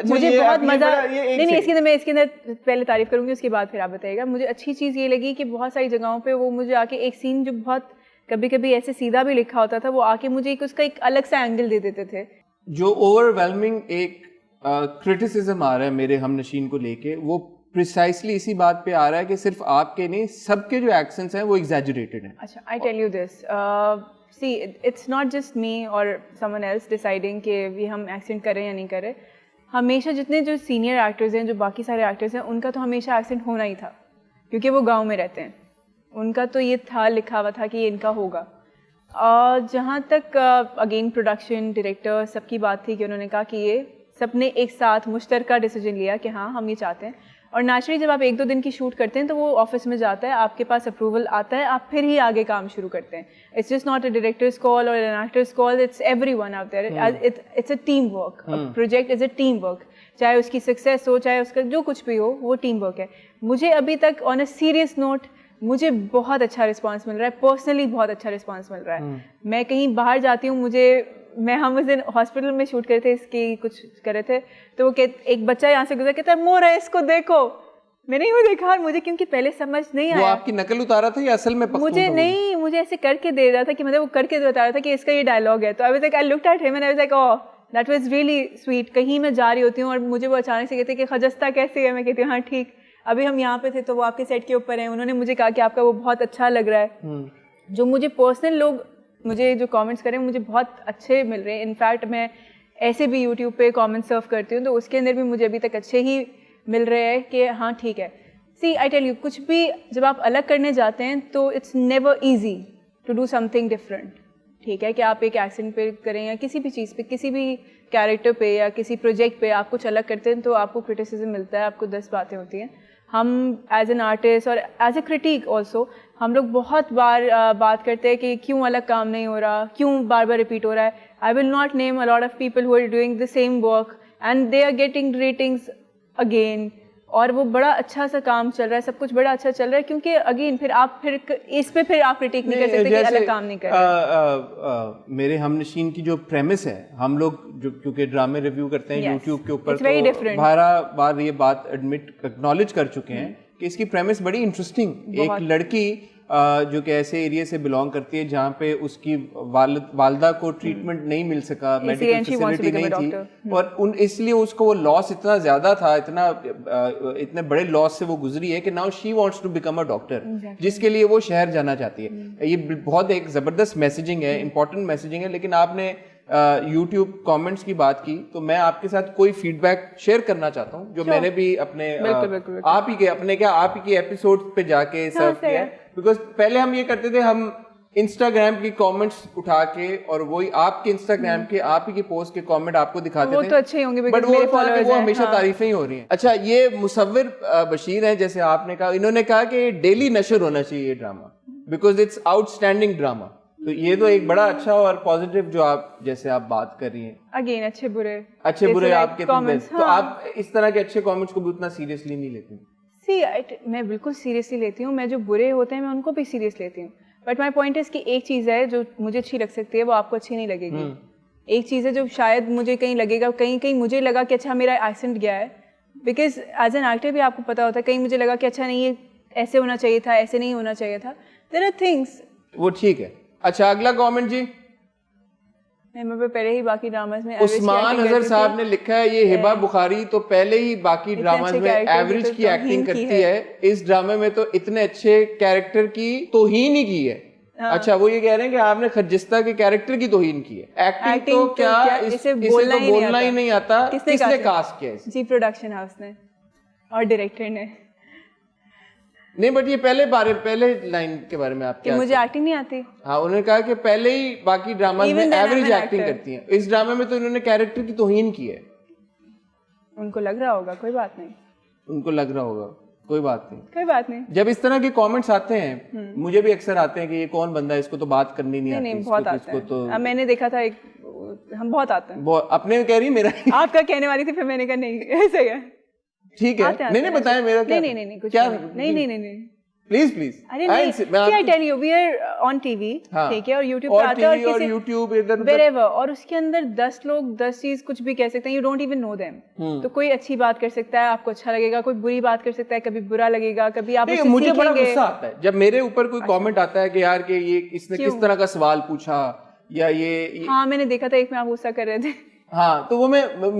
مجھے بہت مزہ نہیں اس کے اندر میں اس کے اندر پہلے تعریف کروں گی, اس کے بعد پھر آپ بتائیے گا. مجھے اچھی چیز یہ لگی کہ بہت ساری جگہوں پہ وہ مجھے آ کے ایک سین جو بہت کبھی کبھی ایسے سیدھا بھی لکھا ہوتا تھا, وہ آ کے مجھے اس کا ایک الگ سا اینگل دے دیتے تھے. جو اوور ویلمنگ ایک کرٹیسزم آ رہا ہے میرے ہم نشین کو لے کے, وہ پریسائسلی اسی بات پہ آ رہا ہے کہ صرف آپ کے نہیں, سب کے جو ایکسنٹس ہیں وہ ایگزیجریٹڈ ہیں. اچھا, I tell you this, see it's not just me اور سم ون ایلس ڈیسائڈنگ کہ ہم ایکسنٹ کریں یا نہیں کریں. ہمیشہ جتنے جو سینئر ایکٹرز ہیں, جو باقی سارے ایکٹرز ہیں, ان کا تو ہمیشہ ایکسنٹ ہونا ہی تھا, کیونکہ وہ گاؤں میں رہتے ہیں. ان کا تو یہ تھا, لکھا ہوا تھا کہ یہ ان کا ہوگا. جہاں تک اگین پروڈکشن ڈائریکٹر سب کی بات تھی کہ انہوں نے کہا کہ یہ سب نے ایک ساتھ مشترکہ ڈیسیجن لیا کہ ہاں ہم یہ چاہتے ہیں. اور نیچرلی جب آپ 1-2 دن کی شوٹ کرتے ہیں تو وہ آفس میں جاتا ہے, آپ کے پاس اپروول آتا ہے, آپ پھر ہی آگے کام شروع کرتے ہیں. It's just not a director's call اور an actor's call, it's everyone out there. It's a team work, project is a team work, چاہے اس کی سکسیس ہو, چاہے اس کا جو کچھ بھی ہو, وہ ٹیم ورک ہے. مجھے ابھی تک آن اے سیریس نوٹ مجھے بہت اچھا رسپانس مل رہا ہے, پرسنلی بہت اچھا رسپانس مل رہا ہے. میں کہیں باہر جاتی ہوں, ہم اس دن ہاسپٹل میں شوٹ کرے تھے, اس کی کچھ کرے تھے, تو وہ ایک بچہ یہاں سے گزر کہتا ہے مور ہے, اس کو دیکھو. میں نے وہ دیکھا, اور مجھے کیونکہ پہلے سمجھ نہیں آیا. وہ آپ کی نقل اتارا تھا یا اصل میں مجھے نہیں, مجھے ایسے کر کے دے رہا تھا کہ مطلب وہ کر کے بتا رہا تھا کہ اس کا یہ ڈائلاگ ہے. تو I was like, I looked at him and I was like, oh, that was really sweet. کہیں میں جا رہی ہوتی ہوں اور مجھے وہ اچانک سے کہتے ہیں کہ خجستہ کیسی ہے, میں کہتی ہوں ہاں ٹھیک. ابھی ہم یہاں پہ تھے تو وہ آپ کے سیٹ کے اوپر ہیں, انہوں نے مجھے کہا کہ آپ کا وہ بہت اچھا لگ رہا ہے. جو مجھے پرسنل لوگ مجھے جو کامنٹس کریں مجھے بہت اچھے مل رہے ہیں. انفیکٹ میں ایسے بھی یوٹیوب پہ کامنٹ سرو کرتی ہوں تو اس کے اندر بھی مجھے ابھی تک اچھے ہی مل رہے ہیں کہ ہاں ٹھیک ہے. سی آئی ٹیل یو, کچھ بھی جب آپ الگ کرنے جاتے ہیں تو it's never easy to do something different. ٹھیک ہے کہ آپ ایک ایکسنٹ پہ کریں یا کسی بھی چیز پہ, کسی بھی کیریکٹر پہ یا کسی پروجیکٹ پہ آپ کچھ الگ کرتے ہیں تو آپ کو کرٹیسزم ملتا ہے, آپ کو 10 باتیں ہوتی ہیں. ہم ایز این آرٹسٹ اور ایز اے کرٹیک آلسو ہم لوگ بہت بار بات کرتے ہیں کہ کیوں الگ کام نہیں ہو رہا, کیوں بار بار ریپیٹ ہو رہا ہے. I will not name a lot of people who are doing the same work and they are getting ratings again, اور وہ بڑا اچھا سا کام چل رہا ہے, سب کچھ بڑا اچھا چل رہا ہے. کیونکہ اگین پھر آپ اس پہ پھر آپ کرٹیک نہیں کر سکتے کہ الگ کام نہیں کر رہے. میرے ہم نشین کی جو پریمس ہے, ہم لوگ جو کیونکہ ڈرامے ریویو کرتے ہیں یوٹیوب کے اوپر, تو بار یہ بات اکنالج کر چکے ہیں کہ اس کی پریمس بڑی انٹرسٹنگ. ایک لڑکی جو کہ ایسے ایریا سے بلانگ کرتی ہے جہاں پہ اس کی والدہ کو ٹریٹمنٹ نہیں مل سکا, میڈیکل فیسلٹی نہیں تھی, اور اس لیے اس کو وہ لاس اتنا زیادہ تھا, اتنے بڑے لاس سے وہ گزری ہے کہ now she wants to become a doctor, جس کے لیے وہ شہر جانا چاہتی ہے. یہ بہت ایک زبردست میسیجنگ ہے, امپورٹنٹ میسیجنگ ہے. لیکن آپ نے یوٹیوب کامنٹس کی بات کی تو میں آپ کے ساتھ کوئی فیڈ بیک شیئر کرنا چاہتا ہوں جو میں نے بھی اپنے آپ ہی کے ایپیسوڈ پہ جا کے سرو کیا. بیکاز پہلے ہم یہ کرتے تھے, ہم انسٹاگرام کی کامنٹس اٹھا کے اور وہی آپ کے انسٹاگرام کے آپ ہی کے پوسٹ کے کامنٹ آپ کو دکھاتے تھے, بٹ وہ ہمیشہ تعریفیں ہی ہو رہی ہیں. اچھا, یہ مصور بشیر ہیں جیسے آپ نے کہا, انہوں نے کہا کہ ڈیلی نشر ہونا چاہیے یہ drama because it's outstanding drama. تو یہ تو ایک بڑا اچھا اور پازیٹیو جو آپ جیسے آپ بات کر رہی ہیں. اگین اچھے برے آپ کے تو آپ اس طرح کے اچھے کامنٹس کو بھی اتنا سیریسلی نہیں لیتے؟ میں بالکل سیریسلی لیتی ہوں. میں جو برے ہوتے ہیں میں ان کو بھی سیریس لیتی ہوں. بٹ مائی پوائنٹ از کہ ایک چیز ہے جو مجھے اچھی لگ سکتی ہے وہ آپ کو اچھی نہیں لگے گی. ایک چیز ہے جو شاید مجھے کہیں لگے گا, کہیں مجھے لگا کہ اچھا میرا ایکسنٹ گیا ہے, بیکاز ایز این ایکٹر بھی آپ کو پتا ہوتا ہے, کہیں مجھے لگا کہ اچھا نہیں یہ ایسے ہونا چاہیے تھا, ایسے نہیں ہونا چاہیے تھا. There are things. وہ ٹھیک ہے. اچھا, اگلا کامنٹ جی. میں پہلے ہی باقی ڈراماز میں عثمان اظہر صاحب نے لکھا ہے یہ ہبا بخاری تو پہلے ہی باقی ڈراماز میں ایوریج کی ایکٹنگ کرتی ہے, اس ڈرامے میں تو اتنے اچھے کیریکٹر کی توہین ہی کی ہے. اچھا, وہ یہ کہہ رہے ہیں کہ آپ نے خجستہ کے کیریکٹر کی توہین کی ہے. ایکٹنگ تو کیا اسے بولنا ہی نہیں آتا. کس نے کاسٹ کیا؟ جی پروڈکشن ہاؤس نے اور ڈائریکٹر نے. نہیں, بٹ یہ پہلے لائن کے بارے میں آپ کیا, مجھے ایکٹنگ نہیں آتی. ہاں, انہوں نے کہا کہ پہلے ہی باقی ڈراماز میں ایوریج ایکٹنگ کرتی ہیں, اس ڈرامے میں تو انہوں نے کیریکٹر کی توہین کی ہے. ان کو لگ رہا ہوگا, کوئی بات نہیں. ان کو لگ رہا ہوگا, کوئی بات نہیں. جب اس طرح کے کامنٹس آتے ہیں مجھے بھی اکثر آتے ہیں کہ یہ کون بندہ ہے, اس کو تو بات کرنی نہیں آتی. بہت آتے ہیں, میں نے دیکھا تھا, ہم بہت آتے ہیں. اپنے کہہ رہی میرا آپ کا کہنے والی تھی, پھر میں نے کہا نہیں ایسے ہے. ٹھیک ہے, نہیں بتایا میرا نہیں प्लीज प्लीज अरे नहीं, see I tell you, we are on TV, ठीक है, और YouTube पे आता है, और YouTube इधर wherever, और उसके अंदर 10 लोग 10 चीज कुछ भी कह सकते हैं, you don't even know them. तो कोई अच्छी बात कर सकता है, आपको अच्छा लगेगा, कोई बुरी बात कर सकता है, कभी बुरा लगेगा, कभी आप उससे मुझे बड़ा सीखेंगे. गुस्सा आता है जब मेरे ऊपर कोई कमेंट आता है कि यार कि ये इसने किस तरह का सवाल पूछा, या ये हाँ मैंने देखा था एक में आप गुस्सा कर रहे थे. हाँ, तो वो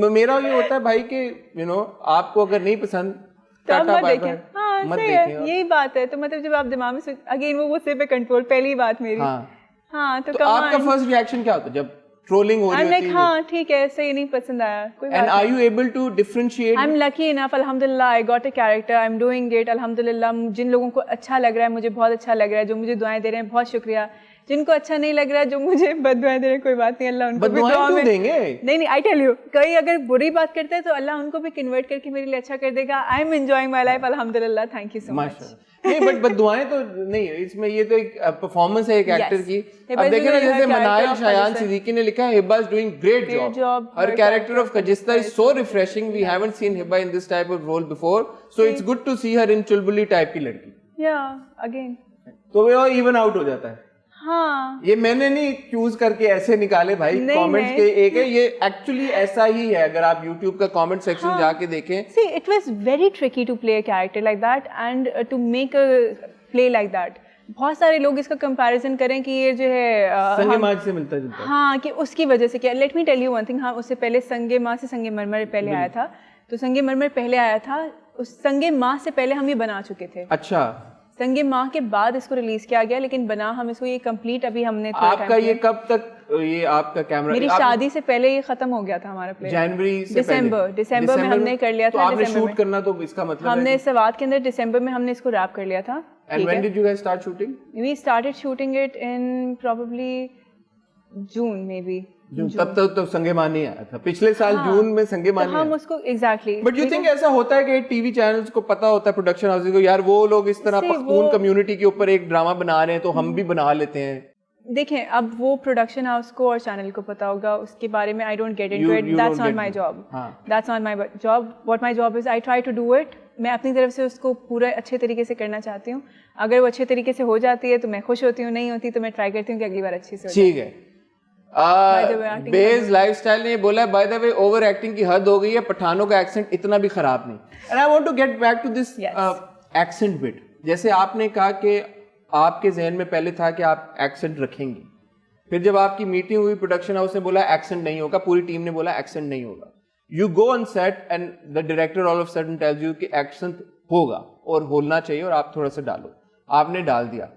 मेरा ये होता है भाई कि you know, आपको अगर नहीं पसंद मत देखें. हाँ सही है, यही बात है. तो मतलब जब आप दिमाग में अगेन वो गुस्से पे कंट्रोल, पहली बात मेरी. हाँ तो आपका फर्स्ट रिएक्शन क्या होता है जब ट्रोलिंग हो रही होती है? हाँ ठीक है, सही नहीं पसंद आया, कोई बात नहीं. And are you able to differentiate? I'm lucky enough, alhamdulillah, I got a character, I'm doing it, alhamdulillah. जिन लोगों को अच्छा लग रहा है, मुझे बहुत अच्छा लग रहा है, जो मुझे दुआएं दे रहे हैं, बहुत शुक्रिया. जिनको अच्छा नहीं लग रहा है, जो मुझे बददुआएं दे रहे हैं, कोई बात नहीं, अल्लाह उनको भी दुआ में देंगे. नहीं, I tell you, कोई अगर बुरी बात करता है तो अल्लाह उनको भी कन्वर्ट करके मेरे लिए अच्छा कर देगा. I am enjoying my life, alhamdulillah, thank you so much. नहीं बट बददुआएं तो नहीं है इसमें, ये तो एक परफॉर्मेंस है एक एक्टर की. अब देखें ना, जैसे मनाइल शायान सिद्दीकी ने लिखा है, Hiba is doing great job. Her character of कजिस्ता is so refreshing. We haven't seen Hiba in this type of role before, so it's good to see her in चुलबुली टाइप की लड़की. या अगेन तो वो इवन आउट हो जाता है. हाँ, ये मैंने नहीं चूज करके ऐसे निकाले भाई कमेंट्स के एक है, ये एक्चुअली ऐसा ही है. अगर आप YouTube का कमेंट सेक्शन जाके देखें. See, it was very tricky to play a character like that and to make a play like that. बहुत सारे लोग इसका कंपैरिजन करें कि ये जो है संगे माँ से मिलता जुलता है. हाँ, कि उसकी वजह से क्या. Let me tell you one thing. हाँ, उससे पहले संगे माँ से संगे मरमर पहले आया था. तो संगे मरमर पहले आया था, उस संगे माँ से पहले हम ये बना चुके थे. अच्छा, संगे माँ के बाद इसको रिलीज किया गया, लेकिन बना हम इसको ये कंप्लीट अभी हमने. आपका ये कब तक ये आपका कैमरा? मेरी शादी से पहले ये खत्म हो गया था हमारा प्ले. जनवरी से दिसंबर में हमने कर लिया था. आपने शूट करना, तो इसका मतलब हमने सवात के अंदर दिसंबर में हमने इसको रैप कर लिया था. And when did you guys start shooting? We started shooting it in probably June maybe. तब तक तो संगे माँ नहीं आया था. पिछले साल जून में संगे माँ नहीं आया. हम उसको एग्जैक्टली. बट यू थिंक ऐसा होता है कि टीवी चैनल्स को पता होता है, प्रोडक्शन हाउसेस को, यार वो लोग इस तरह पख्तून कम्युनिटी के ऊपर एक ड्रामा बना रहे हैं तो हम भी बना लेते हैं? देखें, अब वो प्रोडक्शन हाउस को और चैनल को पता होगा, उसके बारे में I don't get into it. That's not my job. That's not my job. What my job is I try to do it. मैं अपनी तरफ से उसको पूरा अच्छे तरीके से करना चाहती हूँ. अगर वो अच्छे तरीके से हो जाती है तो मैं खुश होती हूँ, नहीं होती तो मैं ट्राई करती हूँ कि अगली बार अच्छी से हो जाए. ठीक है. बेज लाइफस्टाइल ने बोला है, by the way over acting की हद हो गई है, पठानों का एक्सेंट इतना भी खराब नहीं. And I want to get back to this accent bit. जैसे आपने कहा कि आपके जहन में पहले था कि आप एक्सेंट रखेंगे, फिर जब आपकी मीटिंग हुई प्रोडक्शन हाउस ने बोला एक्सेंट नहीं होगा, पूरी टीम ने बोला एक्सेंट नहीं होगा. You go on set and the director all of sudden tells you कि एक्सेंट होगा और होना चाहिए और आप थोड़ा सा डालो. आपने डाल दिया.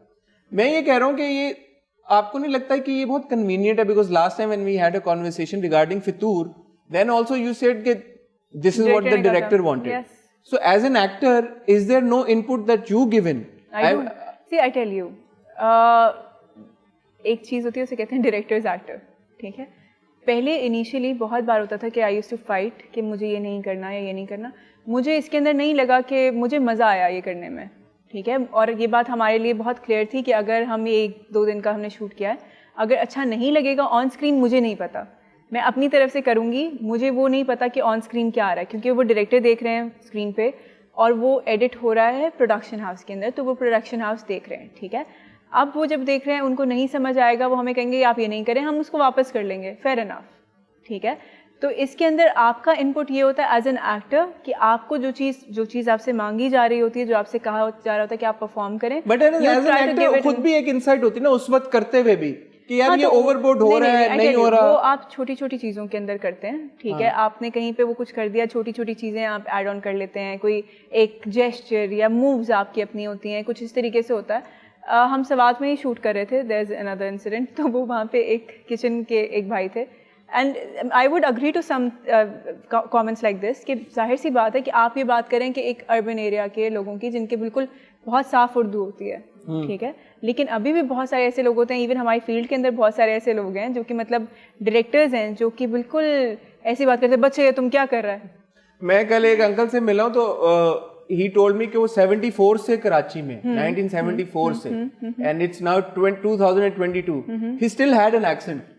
मैं ये कह रहा हूँ कि ये आपको नहीं लगता है कि ये बहुत कन्वीनियंट है? Because last time when we had a conversation regarding Fitoor, then also you said कि this is what the director wanted. So as an actor, is there no input that you given? I tell you, एक चीज होती है उसे कहते हैं directors actor. ठीक है, पहले इनिशियली बहुत बार होता था कि आई यूज्ड टू फाइट कि मुझे ये नहीं करना या ये नहीं करना. मुझे इसके अंदर नहीं लगा कि मुझे मज़ा आया ये करने में. ठीक है, और ये बात हमारे लिए बहुत क्लियर थी कि अगर हम ये 1-2 दिन का हमने शूट किया है, अगर अच्छा नहीं लगेगा ऑन स्क्रीन, मुझे नहीं पता, मैं अपनी तरफ से करूँगी. मुझे वो नहीं पता कि ऑन स्क्रीन क्या आ रहा है, क्योंकि वो डायरेक्टर देख रहे हैं स्क्रीन पे और वो एडिट हो रहा है प्रोडक्शन हाउस के अंदर, तो वो प्रोडक्शन हाउस देख रहे हैं. ठीक है, अब वो जब देख रहे हैं उनको नहीं समझ आएगा, वो हमें कहेंगे आप ये नहीं करें, हम उसको वापस कर लेंगे. Fair enough. ठीक है, तो इसके अंदर आपका इनपुट ये होता है एज एन एक्टर कि आपको जो चीज़ आपसे मांगी जा रही होती है, जो आपसे कहा जा रहा होता है कि आप परफॉर्म करें. बट एज एन एक्टर खुद भी एक इनसाइट होती है ना उस वक्त करते हुए भी कि यार ये ओवरबोर्ड हो रहा है, नहीं हो रहा. वो आप छोटी छोटी चीज़ों के अंदर करते हैं. ठीक है, आपने कहीं पे वो कुछ कर दिया, छोटी छोटी चीज़ें आप ऐड ऑन कर लेते हैं. कोई एक जेस्चर या मूव्स आपकी अपनी होती हैं, कुछ इस तरीके से होता है. हम सवात में ही शूट कर रहे थे, देयर इज अनदर इंसिडेंट. तो वो वहाँ पे एक किचन के एक भाई थे, and I would agree to some comments like this कि जाहिर सी बात है कि आप ये बात करें कि एक अर्बन एरिया के लोगों की जिनके बिल्कुल बहुत साफ उर्दू होती है. ठीक है, लेकिन अभी भी बहुत सारे ऐसे लोग होते हैं, इवन हमारी फील्ड के अंदर बहुत सारे ऐसे लोग हैं जो कि मतलब डायरेक्टर्स हैं जो कि बिल्कुल ऐसी बात करते हैं, बच्चे तुम क्या कर रहा है. मैं कल एक अंकल से मिला हूँ तो he told me कि वो 74 से कराची में 1974 से and it's now 2022 he still had an accent.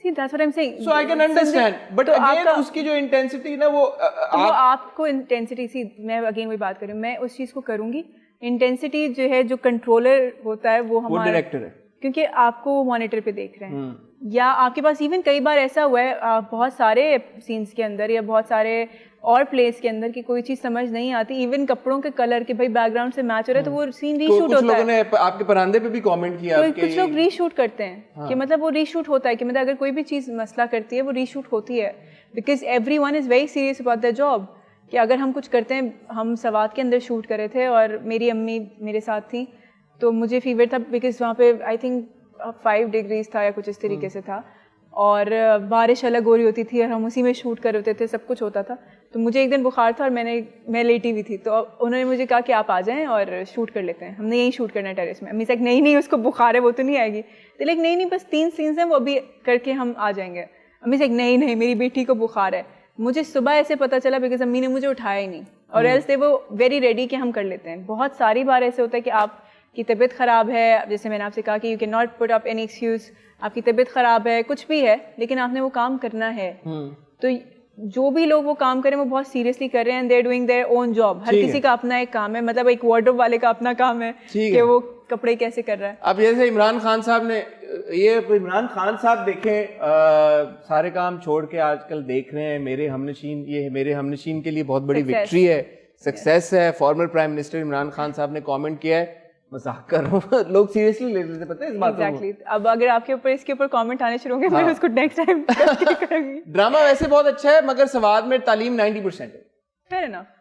See, that's what I'm saying. So I can understand, but again उसकी जो intensity ना वो आपको intensity, see मैं again वही बात कर रही हूँ, मैं उस चीज़ को करूँगी इंटेंसिटी जो है, जो कंट्रोलर होता है वो वो हमारा, डायरेक्टर है क्योंकि आपको मॉनिटर पे देख रहे हैं, या आपके पास इवन कई बार ऐसा हुआ है बहुत सारे सीन्स के अंदर या बहुत सारे और प्लेस के अंदर कि कोई चीज़ समझ नहीं आती, इवन कपड़ों के कलर के भाई बैकग्राउंड से मैच हो रहा है तो वो सीन रीशूट होता है। कुछ लोगों ने आपके परांदे पे भी कमेंट किया तो कुछ लोग रीशूट करते हैं कि मतलब वो रीशूट होता है कि मतलब अगर कोई भी चीज़ मसला करती है वो रीशूट होती है, because everyone is very serious about the job. कि अगर हम कुछ करते हैं, हम सवात के अंदर शूट करे थे और मेरी अम्मी मेरे साथ थी, तो मुझे फीवर था बिकॉज वहाँ पे आई थिंक 5 डिग्रीज था या कुछ इस तरीके से था, और बारिश अलग हो रही होती थी और हम उसी में शूट कर होते थे, सब कुछ होता था। तो मुझे एक दिन बुखार था और मैं लेटी हुई थी, तो उन्होंने मुझे कहा कि आप आ जाएं और शूट कर लेते हैं, हमने यही शूट करना है टेरेस में। अम्मी से नहीं उसको बुखार है, वो तो नहीं आएगी। तो लाइक नहीं बस 3 सीन्स हैं, वो अभी करके हम आ जाएंगे। अम्मी से नहीं मेरी बेटी को बुखार है। मुझे सुबह ऐसे पता चला बिकॉज अम्मी ने मुझे उठाया ही नहीं, और एल्स दे वो वेरी रेडी कि हम कर लेते हैं। बहुत सारी बार ऐसे होता है कि आपकी तबीयत ख़राब है, जैसे मैंने आपसे कहा कि you can not put up any excuse, आपकी तबीयत ख़राब है, कुछ भी है, लेकिन आपने वो काम करना है। तो जो भी लोग वो काम करें वो बहुत सीरियसली कर रहे हैं, they are doing their own job. हर किसी का अपना एक काम है, मतलब एक वार्डरोब वाले का अपना काम है कि वो कपड़े कैसे कर रहा है। अब जैसे इमरान खान साहब ने इमरान खान साहब देखें, सारे काम छोड़ के आजकल देख रहे हैं मेरे हमनशीन, ये मेरे हमनशीन के लिए बहुत बड़ी विक्ट्री है, सक्सेस है। Former prime minister Imran Khan साहब ने कमेंट किया है, मजाक कर रहा हूँ, लोग सीरियसली ले लेते, पता है इस बात को। Exactly. अब अगर आपके ऊपर इसके ऊपर कमेंट आने शुरू होंगे, मैं उसको नेक्स्ट टाइम करूंगी। ड्रामा वैसे बहुत अच्छा है, मगर सवाद में तालीम 90% है। Fair enough.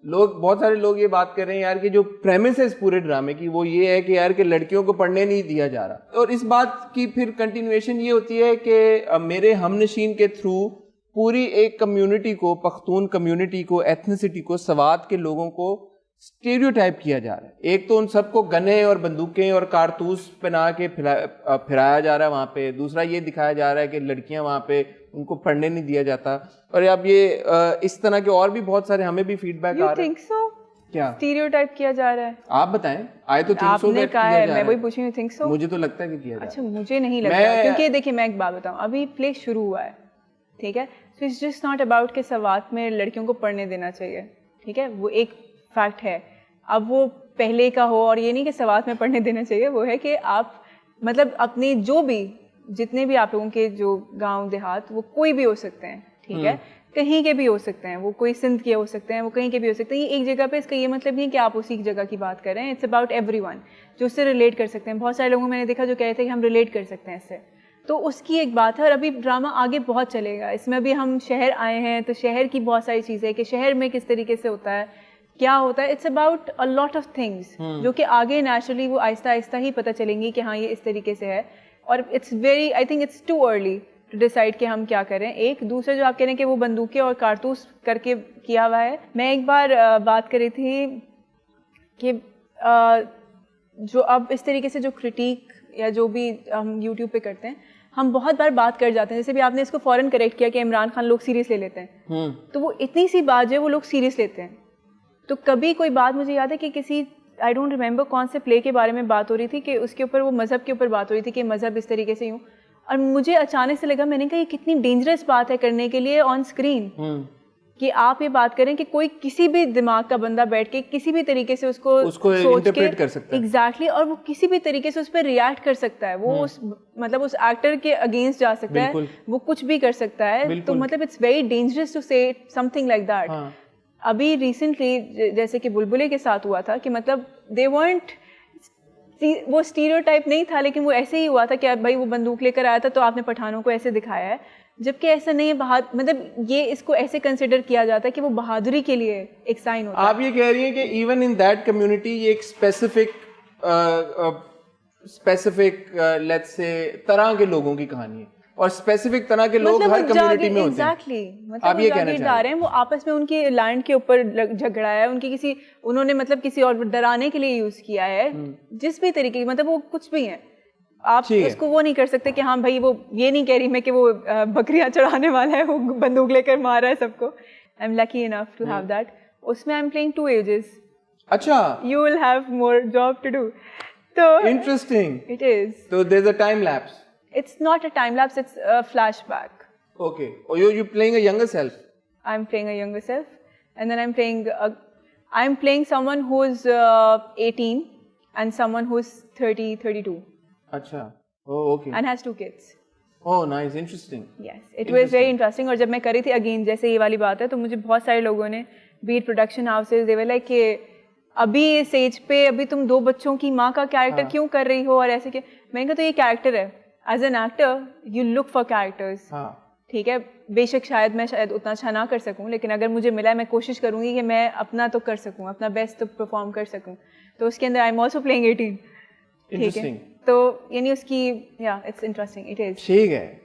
बहुत सारे लोग ये बात कर रहे हैं यार कि जो प्रेमिस है इस पूरे ड्रामे की वो ये है कि यार कि लड़कियों को पढ़ने नहीं दिया जा रहा, और इस बात की फिर कंटिन्यूएशन ये होती है कि मेरे हमनशीन के थ्रू पूरी एक कम्युनिटी को, पख्तून कम्युनिटी को, एथनिसिटी को, सवात के लोगों को स्टीरियोटाइप किया जा रहा है। एक तो उन सबको गने और बंदूकें और कारतूस पहना के फिराया जा रहा है वहाँ पे, दूसरा ये दिखाया जा रहा है कि लड़कियां वहाँ पे उनको पढ़ने नहीं दिया जाता। और अब ये इस तरह के और भी बहुत सारे हमें भी फीडबैक आ रहे हैं। You think so? क्या स्टीरियोटाइप किया जा रहा है? आप बताएं, आए तो थिंक सो आपने कहा है, मैं वही पूछ रही हूँ, थिंक सो? मुझे तो लगता है कि किया जा रहा है। अच्छा, मुझे नहीं लगता, क्योंकि देखिए मैं एक बात बताऊँ, अभी प्ले शुरू हुआ है, ठीक है, so it's just not about के सवात में लड़कियों को पढ़ने देना चाहिए, ठीक है, वो एक फैक्ट है। अब वो पहले का हो और ये नहीं कि सवात में पढ़ने देना चाहिए, वो है कि आप मतलब अपने जो भी जितने भी आप लोगों के जो गांव देहात, वो कोई भी हो सकते हैं, ठीक है, कहीं के भी हो सकते हैं, वो कोई सिंध के हो सकते हैं, वो कहीं के भी हो सकते हैं। ये एक जगह पे, इसका ये मतलब नहीं कि आप उसी जगह की बात कर रहे हैं। इट्स अबाउट एवरीवन जो उससे रिलेट कर सकते हैं। बहुत सारे लोगों मैंने देखा जो कहते हैं कि हम रिलेट कर सकते हैं इससे, तो उसकी एक बात है। और अभी ड्रामा आगे बहुत चलेगा, इसमें अभी हम शहर आए हैं तो शहर की बहुत सारी चीज़ें हैं कि शहर में किस तरीके से होता है, क्या होता है। It's about a lot of things जो कि आगे नेचुरली वो आहिस्ता आहिस्ता ही पता चलेंगी कि हाँ ये इस तरीके से है। और it's very, I think it's too early to decide कि हम क्या करें। एक दूसरा जो आप कह रहे हैं कि वो बंदूकें और कारतूस करके किया हुआ है, मैं एक बार बात कर रही थी कि जो अब इस तरीके से जो क्रिटिक या जो भी हम यूट्यूब पे करते हैं, हम बहुत बार बात कर जाते हैं, जैसे भी आपने इसको फ़ौरन करेक्ट किया कि इमरान खान लोग सीरियस ले लेते हैं, तो वो इतनी सी बात जो है वो लोग सीरियस लेते हैं। तो कभी कोई बात, मुझे याद है कि किसी, आई डोंट रिमेंबर कौन से प्ले के बारे में बात हो रही थी कि उसके ऊपर वो मज़हब के ऊपर बात हो रही थी कि मज़हब इस तरीके से यूँ, और मुझे अचानक से लगा, मैंने कहा ये कितनी डेंजरस बात है करने के लिए ऑन स्क्रीन, कि आप ये बात करें कि कोई किसी भी दिमाग का बंदा बैठ के किसी भी तरीके से उसको इंटरप्रेट कर सकता है। एग्जैक्टली, और वो किसी भी तरीके से उस पर रिएक्ट कर सकता है, वो उस मतलब उस एक्टर के अगेंस्ट जा सकता है, वो कुछ भी कर सकता है। तो मतलब it's very dangerous to say something like that. अभी रिसेंटली जैसे कि बुलबुले के साथ हुआ था कि मतलब दे वांट, वो स्टीरियोटाइप नहीं था, लेकिन वो ऐसे ही हुआ था कि भाई वो बंदूक लेकर आया था तो आपने पठानों को ऐसे दिखाया है, जबकि ऐसा नहीं है। मतलब ये इसको ऐसे कंसिडर किया जाता है कि वो बहादुरी के लिए एक साइन होता है। आप ये कह रही हैं कि इवन इन दैट कम्युनिटी ये एक स्पेसिफिक लेट्स से तरह के लोगों की कहानी है, और स्पेसिफिक तरह के लोग हर कम्युनिटी में होते हैं। एग्जैक्टली, मतलब आप ये कहना चाह रहे हैं वो आपस में उनकी लैंड के ऊपर झगड़ा है, उनकी किसी, उन्होंने मतलब किसी और डराने के लिए यूज किया है, जिस भी तरीके की, मतलब वो कुछ भी है, आप उसको वो नहीं कर सकते कि हाँ भाई, वो ये नहीं कह रही मैं कि वो बकरियां चढ़ाने वाला है, वो बंदूक लेकर मार रहा है सबको। I am lucky enough to have that. उसमें आई एम प्लेइंग 2 एजेस। अच्छा, you will have more job to do. तो इंटरेस्टिंग इट इज। तो there is a time lapse. It's not a time lapse, it's a flashback. Okay. Oh, you're playing a younger self. I'm playing a younger self, and then I'm playing I'm playing someone who's 18 and someone who's 30, 32 अच्छा, oh okay. and has 2 kids. Oh nice, interesting. Yes, it was very interesting. और जब मैं करी थी again जैसे ये वाली बात है, तो मुझे बहुत सारे लोगों ने beat production houses they were like कि अभी इस एज पे अभी तुम 2 बच्चों की माँ का कैरेक्टर क्यों कर रही हो और ऐसे के, मैंने कहा तो ये कैरेक्टर है. As an actor you look for characters. ठीक है, बेशक शायद मैं उतना अच्छा ना कर सकूं, लेकिन अगर मुझे मिला है मैं कोशिश करूंगी कि मैं अपना तो कर सकूं, अपना बेस्ट तो परफॉर्म कर सकूं. तो उसके अंदर आई एम ऑल्सो प्लेइंग 18. ठीक है, तो यानी उसकी या इट्स इंटरेस्टिंग. इट इज ठीक है.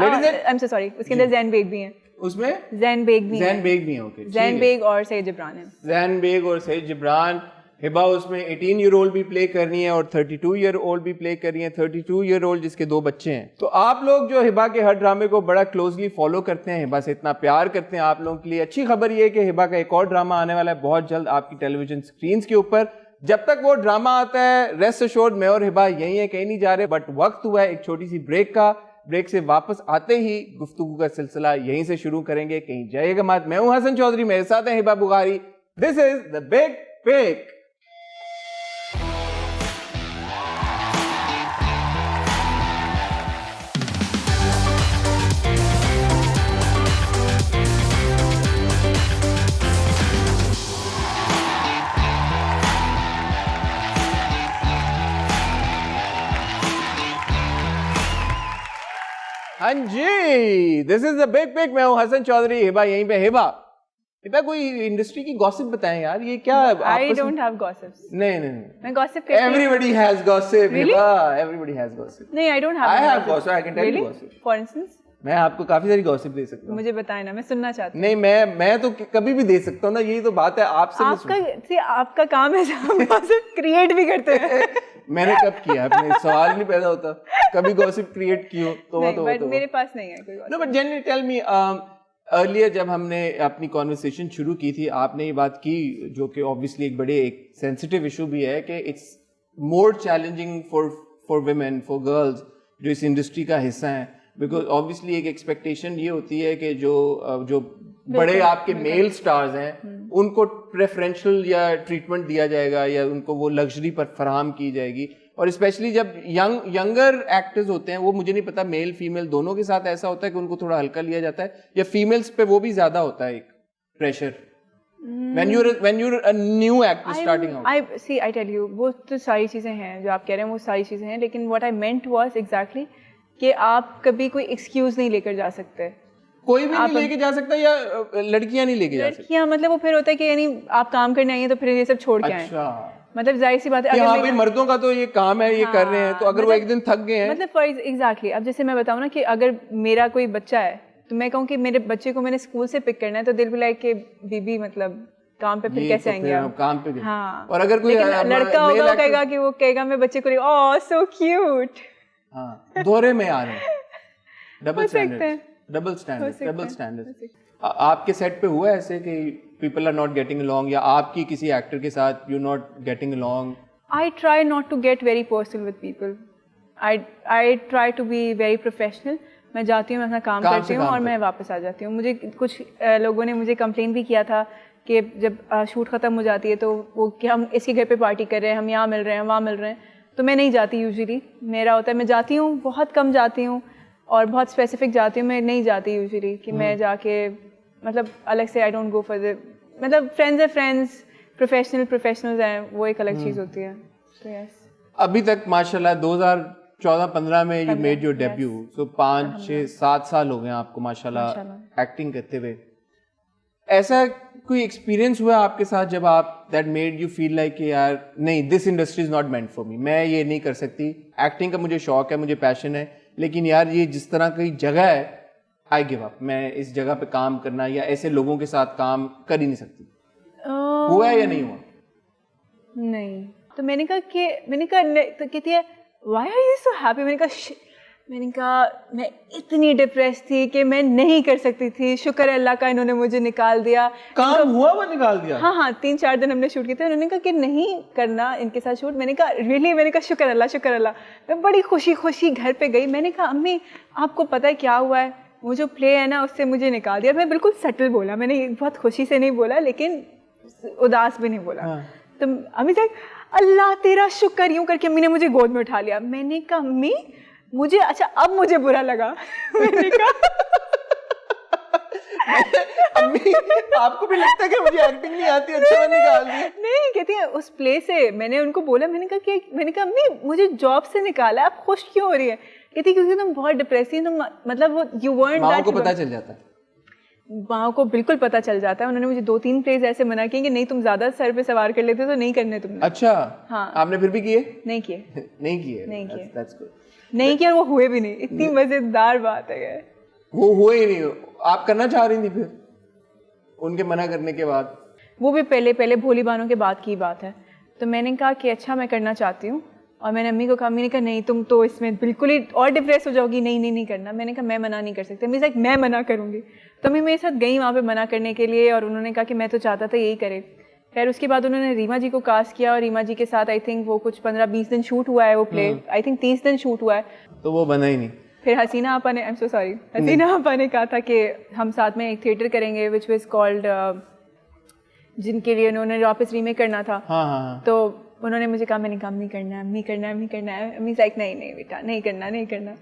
आई एम सो सॉरी, उसके अंदर ज़ैन बेग भी हैं. उसमें ज़ैन बेग भी हैं. ओके, ज़ैन बेग और सईद जिब्रान है. ज़ैन बेग और सईद जिब्रान. हिबा उसमें 18 ईयर ओल्ड भी प्ले करनी है और 32 ईयर ओल्ड भी प्ले करनी है. 32 ईयर ओल्ड जिसके 2 बच्चे हैं. तो आप लोग जो हिबा के हर ड्रामे को बड़ा क्लोजली फॉलो करते हैं, हिबा से इतना प्यार करते हैं, आप लोगों के लिए अच्छी खबर ये है कि हिबा का एक और ड्रामा आने वाला है बहुत जल्द आपकी टेलीविजन स्क्रीन्स के ऊपर. जब तक वो ड्रामा आता है रेस्ट अश्योर्ड मैं और हिबा यही है, कहीं नहीं जा रहे. बट वक्त हुआ है एक छोटी सी ब्रेक का. ब्रेक से वापस आते ही गुफ्तगू का सिलसिला यहीं से शुरू करेंगे, कहीं जाइएगा मत. मैं हूं हसन चौधरी, मेरे साथ है Hiba Bukhari. This is the big pick. हाँ जी, this is the big pick. मैं हूं हसन चौधरी, हिबा यहीं पे. हिबा कोई इंडस्ट्री की गॉसिप बताएं यार, ये क्या? I don't have gossips. नहीं, मैं गॉसिप करती हूं. Everybody has gossip. Hiba, everybody has gossip. नहीं, I don't have. I have gossip. I can tell you gossip. For instance, मैं आपको काफी सारी गॉसिप दे सकता हूं. मुझे बताएं ना, मैं सुनना चाहती हूं. नहीं, मैं तो कभी भी दे सकता हूं ना, यही तो बात है. आपसे आपका काम है गॉसिप क्रिएट भी करते हैं. मैंने कब किया? अपने सवाल नहीं पैदा होता कभी गॉसिप क्रिएट की हो तो मेरे पास नहीं है कोई. No, but generally tell me, earlier जब हमने अपनी कॉन्वर्सेशन शुरू की थी, आपने ये बात की जो कि ऑब्वियसली एक सेंसिटिव इशू भी है कि it's more challenging for women, for girls जो इस इंडस्ट्री का हिस्सा है. बिकॉज ऑब्वियसली एक एक्सपेक्टेशन ये होती है कि जो बड़े आपके मेल स्टार्स हैं उनको प्रेफरेंशियल या ट्रीटमेंट दिया जाएगा या उनको वो लग्जरी पर फराहम की जाएगी. और स्पेशली जब यंगर एक्टर्स होते हैं, वो मुझे नहीं पता मेल फीमेल दोनों के साथ ऐसा होता है कि उनको थोड़ा हल्का लिया जाता है या फीमेल्स पे वो भी ज्यादा होता है एक pressure when you're a new actor starting out. I tell you, वो तो सारी चीजें हैं जो आप कह रहे हैं, वो सारी चीजें हैं, लेकिन what I meant was exactly कि आप कभी कोई एक्सक्यूज नहीं लेकर जा सकते. कोई भी नहीं लेके जा सकता या लड़कियां नहीं लेके जा सकती? लड़कियां मतलब वो फिर होता है कि यानी आप काम करने आई हैं तो फिर ये सब छोड़ के आए. मतलब जाहिर सी बात है, हाँ भाई मर्दों का तो ये काम है, ये कर रहे हैं, तो अगर वो एक दिन थक गए हैं मतलब एग्जैक्टली. अब जैसे मैं बताऊँ ना कि अगर मेरा कोई बच्चा है तो मैं कहूँ कि मेरे बच्चे को मैंने स्कूल से पिक करना है, तो दिल भी लाइक कि बीबी मतलब काम पे फिर कैसे आएंगे आप काम पे. हाँ, और अगर कोई लड़का होगा वो कहेगा कि वो कहेगा मैं बच्चे को ओह सो क्यूट. हाँ, दोहरे में आ रहे हैं. Double standard. आपके सेट पे हुआ ऐसे कि people are not getting along या आपकी किसी एक्टर के साथ you're not getting along? I try not to get very personal with people. I try to be very professional. मैं जाती हूँ, मैं अपना काम करती हूँ और मैं वापस आ जाती हूँ. मुझे कुछ लोगों ने मुझे कंप्लेन भी किया था कि जब शूट ख़त्म हो जाती है तो वो कि हम इसके घर पे पार्टी कर रहे हैं, हम यहाँ मिल रहे हैं, वहाँ मिल रहे हैं, तो मैं नहीं जाती यूजुअली. मेरा होता है मैं जाती हूँ, बहुत कम जाती हूँ और बहुत स्पेसिफिक जाती हूँ. मैं नहीं जाती यूजुअली कि मैं जाके मतलब अलग से I don't go for the मतलब फ्रेंड्स है फ्रेंड्स, प्रोफेशनल्स हैं, वो एक अलग चीज़ होती है. तो यस, अभी तक माशाल्लाह 2014-15 में यू मेड योर डेब्यू, सो 5-6-7 साल हो गए आपको माशाल्लाह एक्टिंग करते हुए. ऐसा कोई एक्सपीरियंस हुआ आपके साथ जब आप that made you feel like कि यार नहीं, this industry is not meant for me, मैं ये नहीं कर सकती, एक्टिंग का मुझे शौक है, मुझे पैशन है, लेकिन यार ये जिस तरह की जगह है आई गिव अप, मैं इस जगह पे काम करना या ऐसे लोगों के साथ काम कर ही नहीं सकती? हुआ है या नहीं हुआ? नहीं. तो मैंने कहा तो कहती है why are you so happy? मैंने कहा मैं इतनी डिप्रेस थी कि मैं नहीं कर सकती थी, शुक्र है अल्लाह का इन्होंने मुझे निकाल दिया. काम हुआ वो निकाल दिया? हाँ, 3-4 दिन हमने शूट किए थे. उन्होंने कहा कि नहीं करना इनके साथ शूट. मैंने कहा रियली? मैंने कहा शुक्र अल्लाह. मैं बड़ी खुशी घर पे गई. मैंने कहा अम्मी आपको पता है क्या हुआ है, वो जो प्ले है ना उससे मुझे निकाल दिया. मैं बिल्कुल सटल बोला, मैंने बहुत खुशी से नहीं बोला, लेकिन उदास भी नहीं बोला। तो अम्मी से अल्लाह तेरा शुक्र, यूं करके अम्मी ने मुझे गोद में उठा लिया। मैंने कहा अम्मी मुझे, अच्छा अब मुझे बुरा लगा। मैंने कहा अम्मी आपको भी लगता है कि मुझे एक्टिंग नहीं आती, अच्छा मैंने निकाल दी? नहीं, कहती है उस प्ले से। मैंने उनको बोला, मैंने कहा अम्मी मुझे जॉब से निकाला, आप खुश क्यों हो रही है? कहती क्योंकि तुम बहुत डिप्रेस थी, तुम मतलब वो यू वर्नट दैट। माँ को पता चल जाता है? माँ को बिल्कुल पता चल जाता है। उन्होंने मुझे 2-3 प्लेज ऐसे मना किए कि नहीं तुम ज्यादा सर पे सवार कर लेते हो तो नहीं करने तुमने। अच्छा हाँ। आपने फिर भी किए? नहीं किए। नहीं किए? नहीं किए। That's good. नहीं किया, वो हुए भी नहीं। इतनी मजेदार बात है। वो हुए ही नहीं। आप करना चाह रही थी फिर उनके मना करने के बाद? वो भी पहले भोली बानों के बाद की बात है। तो मैंने कहा कि अच्छा मैं करना चाहती हूँ, और मैंने अम्मी को कहा, अम्मी ने कहा नहीं तुम तो इसमें बिल्कुल ही और डिप्रेस हो जाओगी, नहीं करना। मैंने कहा मैं मना नहीं कर सकती। अम्मी लाइक मैं मना करूँगी। तो अम्मी मेरे साथ गई वहाँ पे मना करने के लिए, और उन्होंने कहा कि मैं तो चाहता था यही करे। खैर उसके बाद उन्होंने रीमा जी को कास्ट किया, और रीमा जी के साथ आई थिंक वो कुछ 15-20 दिन शूट हुआ है वो प्ले, आई थिंक 30 दिन शूट हुआ है। तो वो बना ही नहीं। फिर हसीना आपा ने, आई एम सो सॉरी, हसीना आपा ने कहा था कि हम साथ में एक थिएटर करेंगे विच वाज कॉल्ड, जिनके लिए उन्होंने वापस रीमेक करना था। हाँ। तो उन्होंने मुझे कहा, मैंने काम नहीं करना है, अम्मी करना है। अम्मी लाइक नहीं बेटा नहीं करना।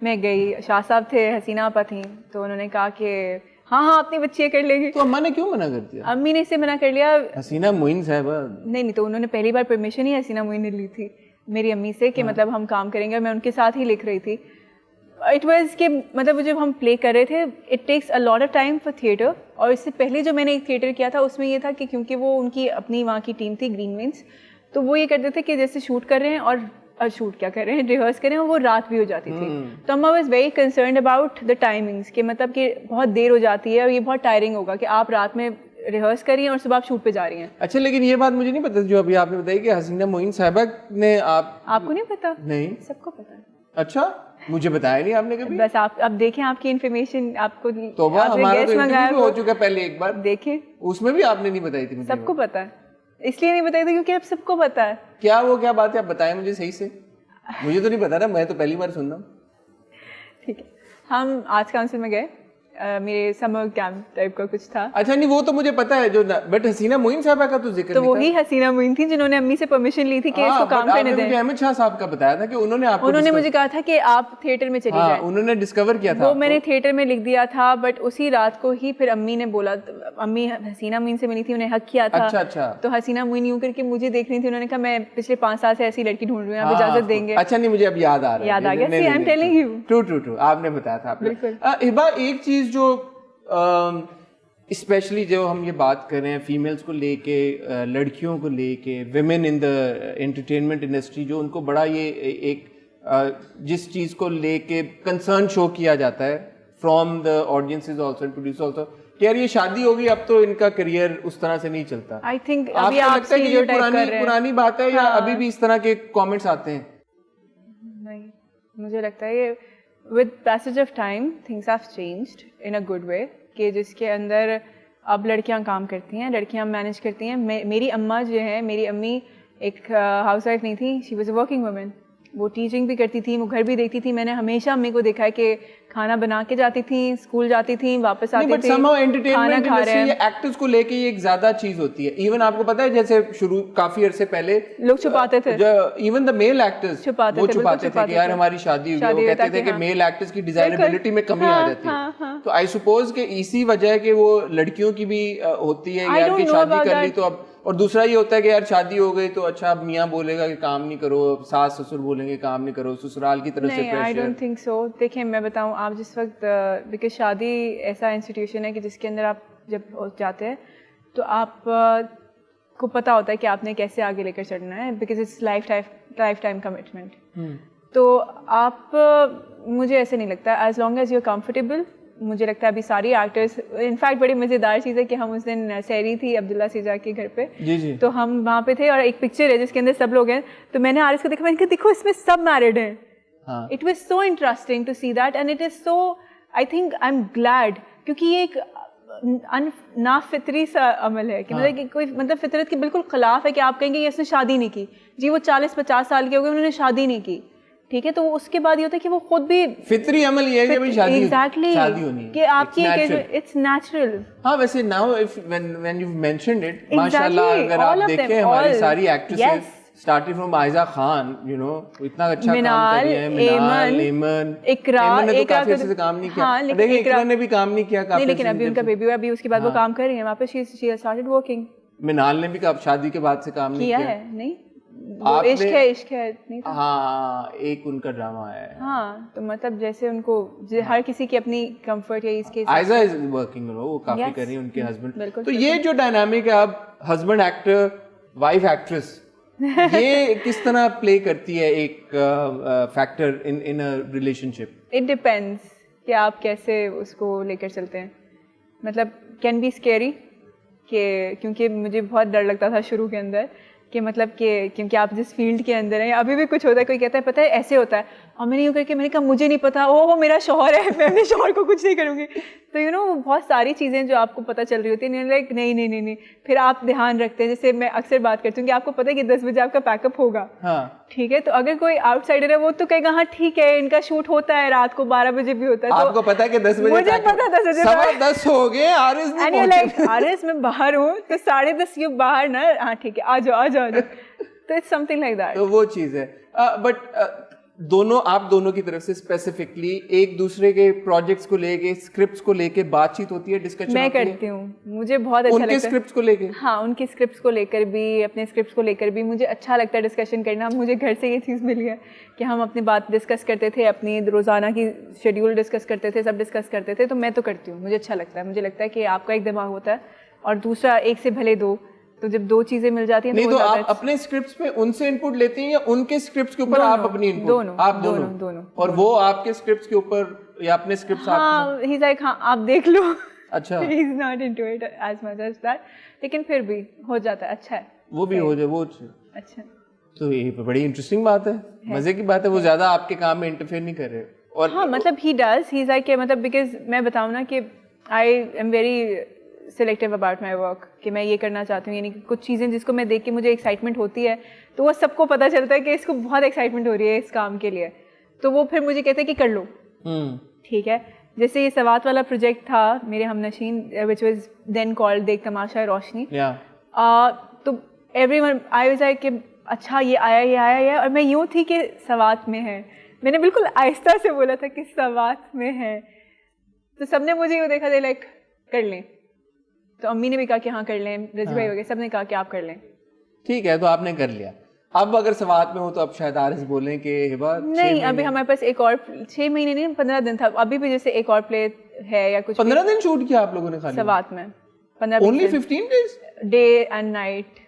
मैं गई, शाह साहब थे, हसीना आपा थी, तो उन्होंने कहा कि हाँ अपनी बच्ची कर लेगी। तो अम्मा ने क्यों मना कर दिया? अम्मी ने इससे मना कर लिया। हसीना मोइन साहबा? नहीं, तो उन्होंने पहली बार परमिशन ही हसीना मोइन ने ली थी मेरी अम्मी से कि मतलब हम काम करेंगे, और मैं उनके साथ ही लिख रही थी। इट वाज कि मतलब जब हम प्ले कर रहे थे, it takes a lot of time for theatre. और इससे पहले जो मैंने एक थिएटर किया था उसमें ये था कि क्योंकि वो उनकी अपनी वहाँ की टीम थी ग्रीन विंग्स, तो वो ये करते थे कि जैसे शूट कर रहे हैं और शूट क्या कर रहे हैं, रिहर्स कर रहे हैं, वो रात भी हो जाती थी। तो अम्मा was very concerned about the timings, कि मतलब कि बहुत देर हो जाती है और ये बहुत टायरिंग होगा कि आप रात में रिहर्स कर रही हैं और सुबह आप शूट पे जा रही हैं। अच्छा, लेकिन ये बात मुझे नहीं पता जो अभी आपने बताई कि हसीना मोइन साहबा ने आपको नहीं पता? नहीं, सबको पता है। अच्छा, मुझे बताया नहीं आपने कभी। बस आप अब देखें, आपकी इन्फॉर्मेशन आपको तो हमारा तो इंटरव्यू हो चुका पहले एक बार, देखें उसमें भी आपने नहीं बताई थी मुझे। सबको पता है, इसलिए नहीं बताई थी क्योंकि अब सबको पता है। क्या वो क्या बात है, आप बताएं मुझे सही से, मुझे तो नहीं पता ना, मैं तो पहली बार सुन रहा हूँ। ठीक है, हम आर्ट्स काउंसिल में गए, मेरे समर कैंप टाइप का कुछ था। अच्छा, नहीं वो तो मुझे पता है जो, बट हसीना मोइन साहबा का तो जिक्र तो नहीं वही हसीना मोइन थी जिन्होंने अम्मी से परमिशन ली थी कि इसको काम करने दें। मुझे अहमद शाह साहब का बताया था कि उन्होंने मुझे कहा था कि आप थिएटर में चली जाएं। उन्होंने डिस्कवर किया था वो मैंने थिएटर में लिख दिया था, बट उसी रात को ही फिर अम्मी ने बोला, अम्मी हसीना मोइन से मिली थी, उन्हें हक किया था। अच्छा। तो हसीना मोइन यूं करके मुझे देख रही थी, उन्होंने कहा मैं पिछले 5 साल से ऐसी लड़की ढूंढ रही हूँ, आप इजाजत देंगे? अच्छा, नहीं मुझे अब याद आ रहा है, see I am telling you. True, आपने बताया था। हिबा, एक चीज जो स्पेशली जो हम ये बात कर रहे हैं फीमेल्स को लेके, लड़कियों को लेके, women in the entertainment industry, जो उनको बड़ा ये एक जिस चीज़ को लेके कंसर्न शो किया जाता है from the audiences also and producer also, कि यार ये शादी होगी अब तो इनका करियर उस तरह से नहीं चलता। आई थिंक आपको लगता है कि ये पुरानी बात है या अभी भी इस तरह के कमेंट्स आते हैं? नहीं, मुझे लगता है with passage of time things have changed in a good way, कि जिसके अंदर अब लड़कियां काम करती हैं, लड़कियां मैनेज करती हैं। मेरी अम्मा जो है, मेरी अम्मी एक हाउसवाइफ नहीं थी, she was a working woman. वो टीचिंग भी करती थी, वो घर भी देखती थी। मैंने हमेशा अम्मी को देखा है कि खाना बना के जाती थी, स्कूल जाती थी, वापस आती थी, खाना खा रहे हैं। एक्टर्स को लेके ये एक ज्यादा चीज होती है। इवन आपको पता है जैसे शुरू काफी अरसे पहले लोग छुपाते थे, इवन द मेल एक्टर्स छुपाते थे कि यार हमारी शादी हुई है। वो कहते थे कि मेल एक्टर्स की डिजायरेबिलिटी में कमी आ जाती है। तो आई सपोज कि इसी वजह के वो लड़कियों की भी होती है यार कि शादी कर ली तो अब, और दूसरा ये होता है कि यार शादी हो गई तो अच्छा अब मियाँ बोलेगा कि काम नहीं करो, सास ससुर बोलेंगे काम नहीं करो, ससुराल की तरफ से pressure. I don't think so. देखिए मैं बताऊं, आप जिस वक्त, बिकॉज शादी ऐसा इंस्टीट्यूशन है कि जिसके अंदर आप जब जाते हैं तो आप को पता होता है कि आपने कैसे आगे लेकर चलना है, because it's lifetime commitment. तो आप, मुझे ऐसे नहीं लगता, as long as you are comfortable. मुझे लगता है अभी सारी एक्टर्स, इनफैक्ट बड़ी मज़ेदार चीज़ है कि हम उस दिन सहरी थी अब्दुल्ला सिजा के घर पे, जी। तो हम वहाँ पे थे और एक पिक्चर है जिसके अंदर सब लोग हैं। तो मैंने आरिस को देखा, मैंने कहा देखो इसमें सब मैरिड हैं। It was so interesting to see that, and it is so, I think I am glad, क्योंकि ये एक ना फितरी सा अमल है कि मतलब कि कोई मतलब फितरत के बिल्कुल खिलाफ है कि आप कहेंगे इसने शादी नहीं की। जी वो 40-50 साल के हो गए, उन्होंने शादी नहीं की, ٹھیک ہے, تو اس کے بعد یہ ہوتا ہے کہ وہ خود بھی فطری عمل یہ ہے کہ بھائی شادی ہونی ہے کہ آپ کی اٹس نیچرل. ہاں ویسے now when you've mentioned it ماشاءاللہ اگر آپ دیکھیں ہماری ساری actresses starting from Ayeza Khan, you know, اتنا اچھا کام کر رہی ہیں, منال, ایمن, ایمن نے تو کافی عرصے سے کام نہیں کیا, دیکھیں اقرا نے بھی کام نہیں کیا کافی, لیکن ابھی ان کا بیبی ہوا, ابھی اس کے بعد وہ کام کر رہی ہیں واپس, she has started working. منال نے بھی شادی کے بعد سے کام نہیں کیا ہے, نہیں عشق ہے نہیں تھا, ہاں ایک ان کا ڈرامہ ہے. ہاں تو مطلب جیسے ان کو ہر کسی کی اپنی کمفرٹ ہے, اس کے عائزہ از ورکنگ, وہ کافی کر رہی ہیں, ان کے ہسبینڈ. تو یہ جو ڈائنامک ہے اب ہسبینڈ ایکٹر وائف ایکٹریس, یہ کس طرح پلے کرتی ہے ایک factor in relation ship? It depends کہ آپ کیسے اس کو لے کر چلتے ہیں. مطلب کین بی اسکیری, کہ کیونکہ مجھے بہت ڈر لگتا تھا شروع کے اندر کہ مطلب کہ کیونکہ آپ جس فیلڈ کے اندر ہیں, ابھی بھی کچھ ہوتا ہے, کوئی کہتا ہے پتہ ہے ایسے ہوتا ہے, اور میں نے یوں کر کے میں نے کہا مجھے نہیں پتا, وہ میرا شوہر ہے, میں اپنے شوہر کو کچھ نہیں کروں گی. تو یو نو بہت ساری چیزیں جو آپ کو پتہ چل رہی ہوتی ہیں, لائک نہیں, پھر آپ دھیان رکھتے ہیں. جیسے میں اکثر بات کرتی ہوں کہ آپ کو پتہ ہے کہ 10 بجے آپ کا پیک اپ ہوگا, ٹھیک ہے, تو اگر کوئی آؤٹ سائڈر ہے وہ تو کہے گا ہاں ٹھیک ہے ان کا شوٹ ہوتا ہے رات کو 12 بجے بھی ہوتا ہے, آپ کو پتا ہے کہ 10 بجے, مجھے پتا 10 بجے 10:15 ہو گئے, آرز میں باہر ہوں تو 10:30 یہ باہر نا, ہاں ٹھیک ہے آ جاؤ. تو it's something like that. تو وہ چیز ہے. بٹ آپ دونوں کی طرف سے اسپیسیفکلی ایک دوسرے کے پروجیکٹس کو لے کے, اسکرپٹس کو لے کے بات چیت ہوتی ہے, ڈسکشن میں کرتی ہوں, مجھے بہت اچھا لگتا ہے. ان کے اسکرپٹس کو لے کے, ہاں ان کی اسکرپٹس کو لے کر بھی, اپنے اسکرپٹس کو لے کر بھی مجھے اچھا لگتا ہے ڈسکشن کرنا. مجھے گھر سے یہ چیز ملی ہے کہ ہم اپنی بات ڈسکس کرتے تھے, اپنی روزانہ کی شیڈیول ڈسکس کرتے تھے, سب ڈسکس کرتے تھے. تو میں تو کرتی ہوں, مجھے اچھا لگتا ہے. مجھے لگتا ہے کہ آپ کا ایک دماغ ہوتا ہے اور دوسرا ایک سے بھلے دو, تو جب دو چیزیں مل جاتی ہیں. نہیں تو آپ اپنے اسکرپٹس میں ان سے انپٹ لیتے ہیں یا ان کے اسکرپٹس کے اوپر آپ اپنی انپٹ؟ آپ دونوں. اور وہ آپ کے اسکرپٹس کے اوپر یا اپنے اسکرپٹس آپ؟ ہاں ہی از لائک ہاں آپ دیکھ لو. اچھا, he is not into it as much as that, لیکن پھر بھی ہو جاتا ہے, اچھا ہے وہ بھی ہو جائے, وہ اچھا. تو یہ بڑی انٹرسٹنگ بات ہے, مزے کی بات ہے. وہ زیادہ آپ کے کام میں انٹرفیئر نہیں کر رہے. اور ہاں مطلب he does, he is like کہ مطلب بیکاز میں بتاؤں نا کہ I am very selective about my work, کہ میں یہ کرنا چاہتی ہوں. یعنی کہ کچھ چیزیں جس کو میں دیکھ کے مجھے ایکسائٹمنٹ ہوتی ہے تو وہ سب کو پتہ چلتا ہے کہ اس کو بہت ایکسائٹمنٹ ہو رہی ہے اس کام کے لیے, تو وہ پھر مجھے کہتے ہیں کہ کر لو, ٹھیک ہے. جیسے یہ سوات والا پروجیکٹ تھا میرے ہم نشین, وچ واز دین کالڈ دیکھ تماشا روشنی, تو every one I was like کہ اچھا یہ آیا, اور میں یوں تھی کہ سوات میں ہے. میں نے بالکل آہستہ سے بولا تھا کہ سوات میں ہے, تو سب نے مجھے یوں دیکھا تھا لائک کر لیں. تو امی نے بھی کہا کہ ہاں کر لیں, رضی بھائی وغیرہ سب نے کہا کہ آپ کر لیں. ٹھیک ہے, تو آپ نے کر لیا. اب اگر سوات میں ہو تو اب شاید عارض بولیں کہ ہبا نہیں, ابھی ہمارے پاس ایک اور 6 مہینے نہیں 15 دن تھا, ابھی بھی جیسے ایک اور پلے ہے یا کچھ. 15 دن شوٹ کیا آپ لوگوں نے خالی سوات میں؟ 15 only 15 days day and night.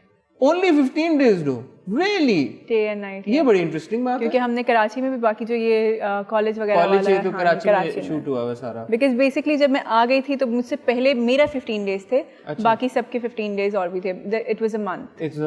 only 15 days do really day and night. یہ بڑی انٹرسٹنگ بات ہے, کیونکہ ہم نے کراچی میں بھی باقی جو یہ کالج وغیرہ والا ہے تو کراچی میں شوٹ ہوا ہے سارا. بیکاز بیسکلی جب میں آ گئی تھی تو مجھ سے پہلے میرا 15 days تھے, باقی سب کے 15 days اور بھی تھے. It was a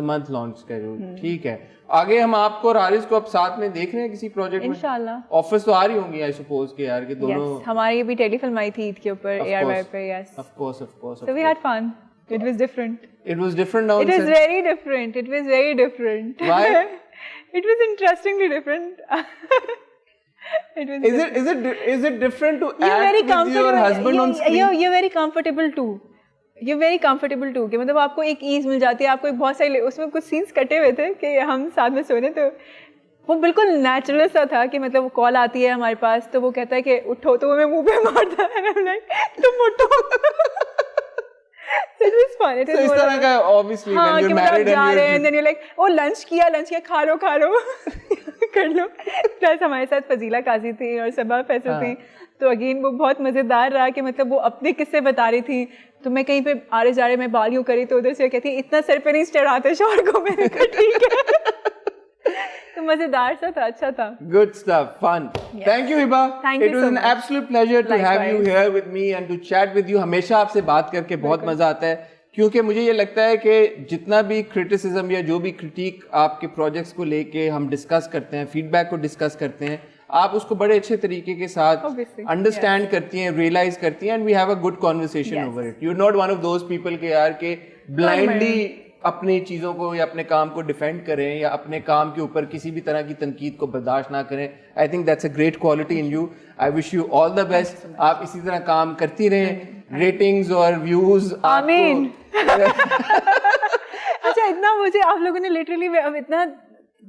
month long schedule. ٹھیک ہے, آگے ہم آپ کو اور حارث کو اب ساتھ میں دیکھ رہے ہیں کسی پروجیکٹ میں انشاءاللہ. آفس تو آ رہی ہوں گی آئی سپوز کہ یار کہ دونوں. ہماری بھی ٹیلی فلم آئی تھی عید کے اوپر اے آر وائی پہ. Yes of course so we had fun. It was different. It was different now. It was very different. It was very different. Why? It was interestingly different. It was. Is it different to act with your husband on screen? You're very comfortable too. You're very comfortable too. کہ مطلب آپ کو ایک as مل جاتی ہے, آپ کو ایک بہت سارے اس میں کچھ سینس کٹے ہوئے تھے کہ ہم ساتھ میں سونے, تو وہ بالکل نیچرل سا تھا کہ مطلب کال آتی ہے ہمارے پاس تو وہ کہتا ہے کہ اٹھو, تو وہ میں منہ پہ مارتا ہے تم اٹھو. It was fun. It was اس طرح کا obviously when you're married and then you're like oh lunch کیا کھا لو کر لو. پلس ہمارے ساتھ فضیلہ قاضی تھی اور صبا فیصل تھی, تو اگین وہ بہت مزیدار رہا کہ مطلب وہ اپنے قصے بتا رہی تھی. تو میں کہیں پہ آرے جا رہے میں بال یوں کری تو ادھر سے کہتی اتنا سر پہ نہیں چڑھاتے شوہر کو. میں نے کہا ٹھیک ہے. تو مزیدار سا تھا, اچھا تھا. Good stuff, fun. Thank you Hiba. It was an absolute pleasure to have you here with me and to chat with you. ہمیشہ آپ سے بات کر کے بہت مزہ آتا ہے, کیونکہ مجھے یہ لگتا ہے کہ جتنا بھی کرٹیسزم یا جو بھی کرٹیک آپ کے پروجیکٹس کو لے کے ہم ڈسکس کرتے ہیں, فیڈ بیک کو ڈسکس کرتے ہیں, آپ اس کو بڑے اچھے طریقے کے ساتھ انڈرسٹینڈ کرتی ہیں, ریئلائز کرتی ہیں, and we have a good conversation over it. You are not one of those people کہ یار کہ بلائنڈلی اپنی چیزوں کو یا اپنے کام کو ڈیفینڈ کریں یا اپنے کام کے اوپر کسی بھی طرح کی تنقید کو برداشت نہ کریں. I think that's a great quality in you. I wish you all the best. آپ اسی طرح کام کرتی رہیں. ریٹنگز اور ویوز آمین. اچھا اتنا مجھے آپ لوگوں نے لٹرلی اتنا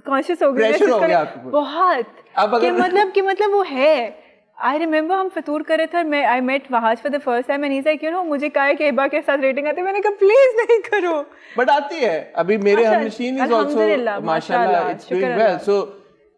کانشیس ہو گیا بہت کہ مطلب وہ ہے. آئی ریمبر ہم فطور کرے تھے اور I met Wahaj for the first time and he said مجھے کہا ہے کہ ہبا کے ساتھ ریٹنگ آتی ہے. میں نے کہا پلیز نہیں کرو. بٹ آتی ہے. ابھی میرے ہمنشین از آلسو ماشاءاللہ it's doing well. So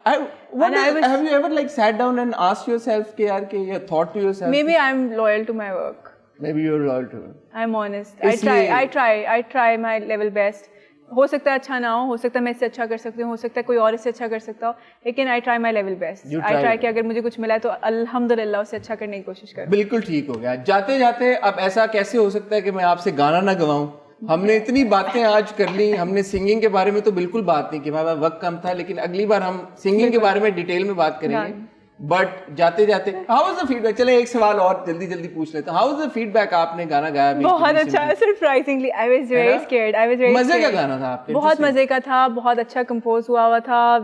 have you ever like sat down and asked yourself کہ یار کہ یہ thought to yourself maybe I'm loyal to my work. Maybe you're loyal to it. I'm honest. I try my level best. ہو سکتا ہے اچھا نہ ہو سکتا ہے میں اس سے اچھا کر سکتی ہوں, ہو سکتا ہے کوئی اور اس سے اچھا کر سکتا ہو, لیکن I try my level best. I try کہ اگر مجھے کچھ ملا ہے تو الحمدللہ اس سے اچھا کرنے کی کوشش کروں. بالکل ٹھیک ہو گیا. جاتے جاتے اب ایسا کیسے ہو سکتا ہے کہ میں آپ سے گانا نہ گواؤں. ہم نے اتنی باتیں آج کر لی. ہم نے سنگنگ کے بارے میں تو بالکل بات نہیں کی, ہمارا وقت کم تھا, لیکن اگلی بار ہم سنگنگ کے بارے میں ڈیٹیل میں بات کریں گے. بٹ جاتے جاتے how is the feedback. چلیں ایک سوال اور جلدی پوچھ لیتے ہیں. How is the feedback. آپ نے گانا گایا بہت اچھا. Surprisingly I was very scared. I was very مزے کا گانا تھا. آپ نے بہت مزے کا تھا, بہت اچھا کمپوز ہوا تھا,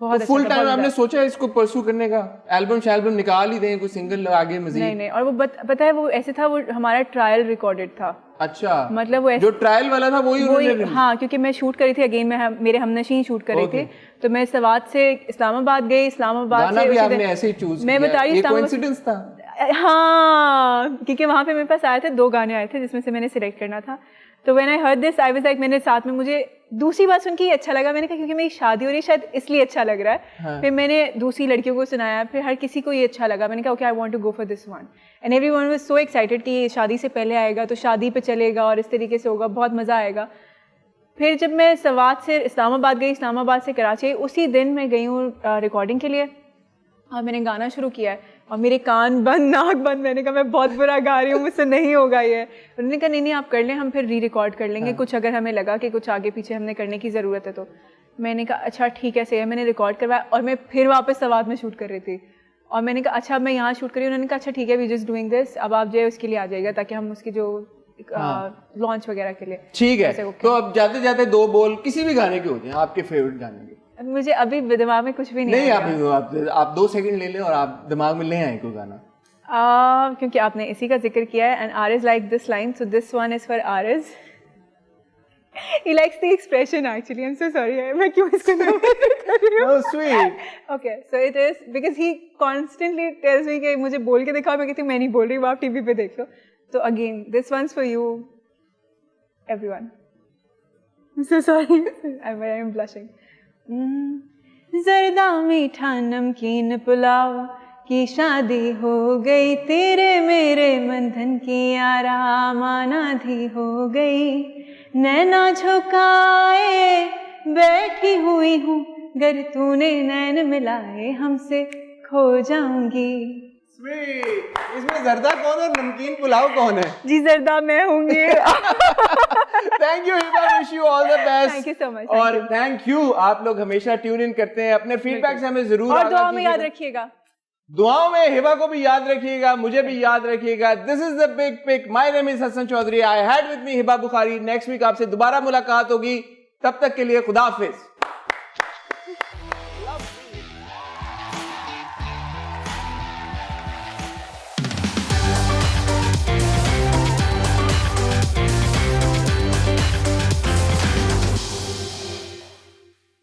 بہت فل ٹائم آپ نے سوچا اس کو پرسو کرنے کا؟ البم نکال ہی دیں, کوئی سنگل آگے مزید؟ نہیں. اور وہ پتہ ہے وہ ایسے تھا, وہ ہمارا ٹرائل ریکارڈڈ تھا. اچھا, مطلب وہ جو ٹرائل والا تھا وہی. ہاں, کیونکہ میں شوٹ کری تھی اگین, میں میرے ہمنشین شوٹ کر رہے تھے, تو میں سوات سے اسلام آباد گئی. اسلام آباد سے بھی آپ نے ایسے ہی چوز کیا؟ میں بتا رہی ہوں کوئنسیڈنس تھا. ہاں, کیونکہ وہاں پہ میرے پاس آئے تھے 2 گانے آئے تھے جس میں سے میں نے سلیکٹ کرنا تھا. تو when I heard this I was like, میں نے ساتھ میں مجھے دوسری بات سن کے اچھا لگا. میں نے کہا کیونکہ میری شادی ہو رہی ہے شاید اس لیے اچھا لگ رہا ہے. پھر میں نے دوسری لڑکیوں کو سنایا, پھر ہر کسی کو یہ اچھا لگا. میں نے کہا okay I want to go for this one. And everyone was so excited کہ یہ شادی سے پہلے آئے گا تو شادی پہ چلے گا اور اس طریقے سے ہوگا, بہت مزہ آئے گا. پھر جب میں سوات سے اسلام آباد گئی, اسلام آباد سے کراچی, اسی دن میں گئی ہوں ریکارڈنگ کے لیے, اور میں نے گانا شروع کیا ہے اور میرے کان بند, ناک بند. میں نے کہا میں بہت برا گا رہی ہوں, مجھ سے نہیں ہوگا یہ. انہوں نے کہا نہیں آپ کر لیں, ہم پھر ری ریکارڈ کر لیں گے کچھ اگر ہمیں لگا کہ کچھ آگے پیچھے ہم نے کرنے کی ضرورت ہے تو. میں نے کہا اچھا ٹھیک ہے صحیح ہے. میں نے ریکارڈ کروایا اور میں پھر واپس سوات میں شوٹ کر رہی تھی, اور میں نے کہا اچھا میں یہاں شوٹ کری. انہوں نے کہا اچھا ٹھیک ہے وی جسٹ ڈوئنگ دس, اب آپ جو ہے اس کے لیے آ جائے گا تاکہ ہم اس کی جو لانچ وغیرہ کے لیے. ٹھیک ہے, تو اب جاتے جاتے 2 بول کسی بھی گانے کے ہوتے ہیں, آپ کے فیوریٹ گانے کے. مجھے ابھی دماغ میں کچھ بھی نہیں. آپ 2 سیکنڈ لے لیں اور آپ دماغ میں لے آئیں کوئی گانا. کیونکہ آپ نے اسی کا ذکر کیا ہے, and R's like this line, so this one is for R's. He likes the expression actually. I'm so sorry. میں کیوں اس کو نام کر رہی ہوں. Oh sweet. Okay, so it is because he constantly tells me کہ مجھے بول کے دکھاؤ. میں کہتی ہوں میں نہیں بول رہی, وہ آپ ٹی وی پہ دیکھ لو. So again, this one's for you, everyone. I'm so sorry. I'm blushing. زردہ میٹھا نمکین پلاؤ کی شادی ہو گئی, تیرے میرے بندھن کی آرام آنادھی ہو گئی. نینا جھکائے بیٹھی ہوئی ہوں, گر تو نے نین ملائے ہم سے کھو جاؤں گی. اس میں زردہ کون اور نمکین پلاؤ کون ہے؟ جی زردہ میں ہوں گی. Thank you Hiba, wish you all the best. Thank you so much. اور تھینک یو, آپ لوگ ہمیشا ٹیون ان کرتے ہیں. اپنے فیڈ بیک سے ہمیں ضرور اور دعاؤں میں یاد رکھیے گا. دعاؤں میں ہبا کو بھی یاد رکھیے گا, مجھے بھی یاد رکھیے گا. This is the big pick. My name is Hassan Chaudhry. I had with me Hiba Bukhari. Next week آپ سے دوبارہ ملاقات ہوگی. تب تک کے لیے خدا حافظ.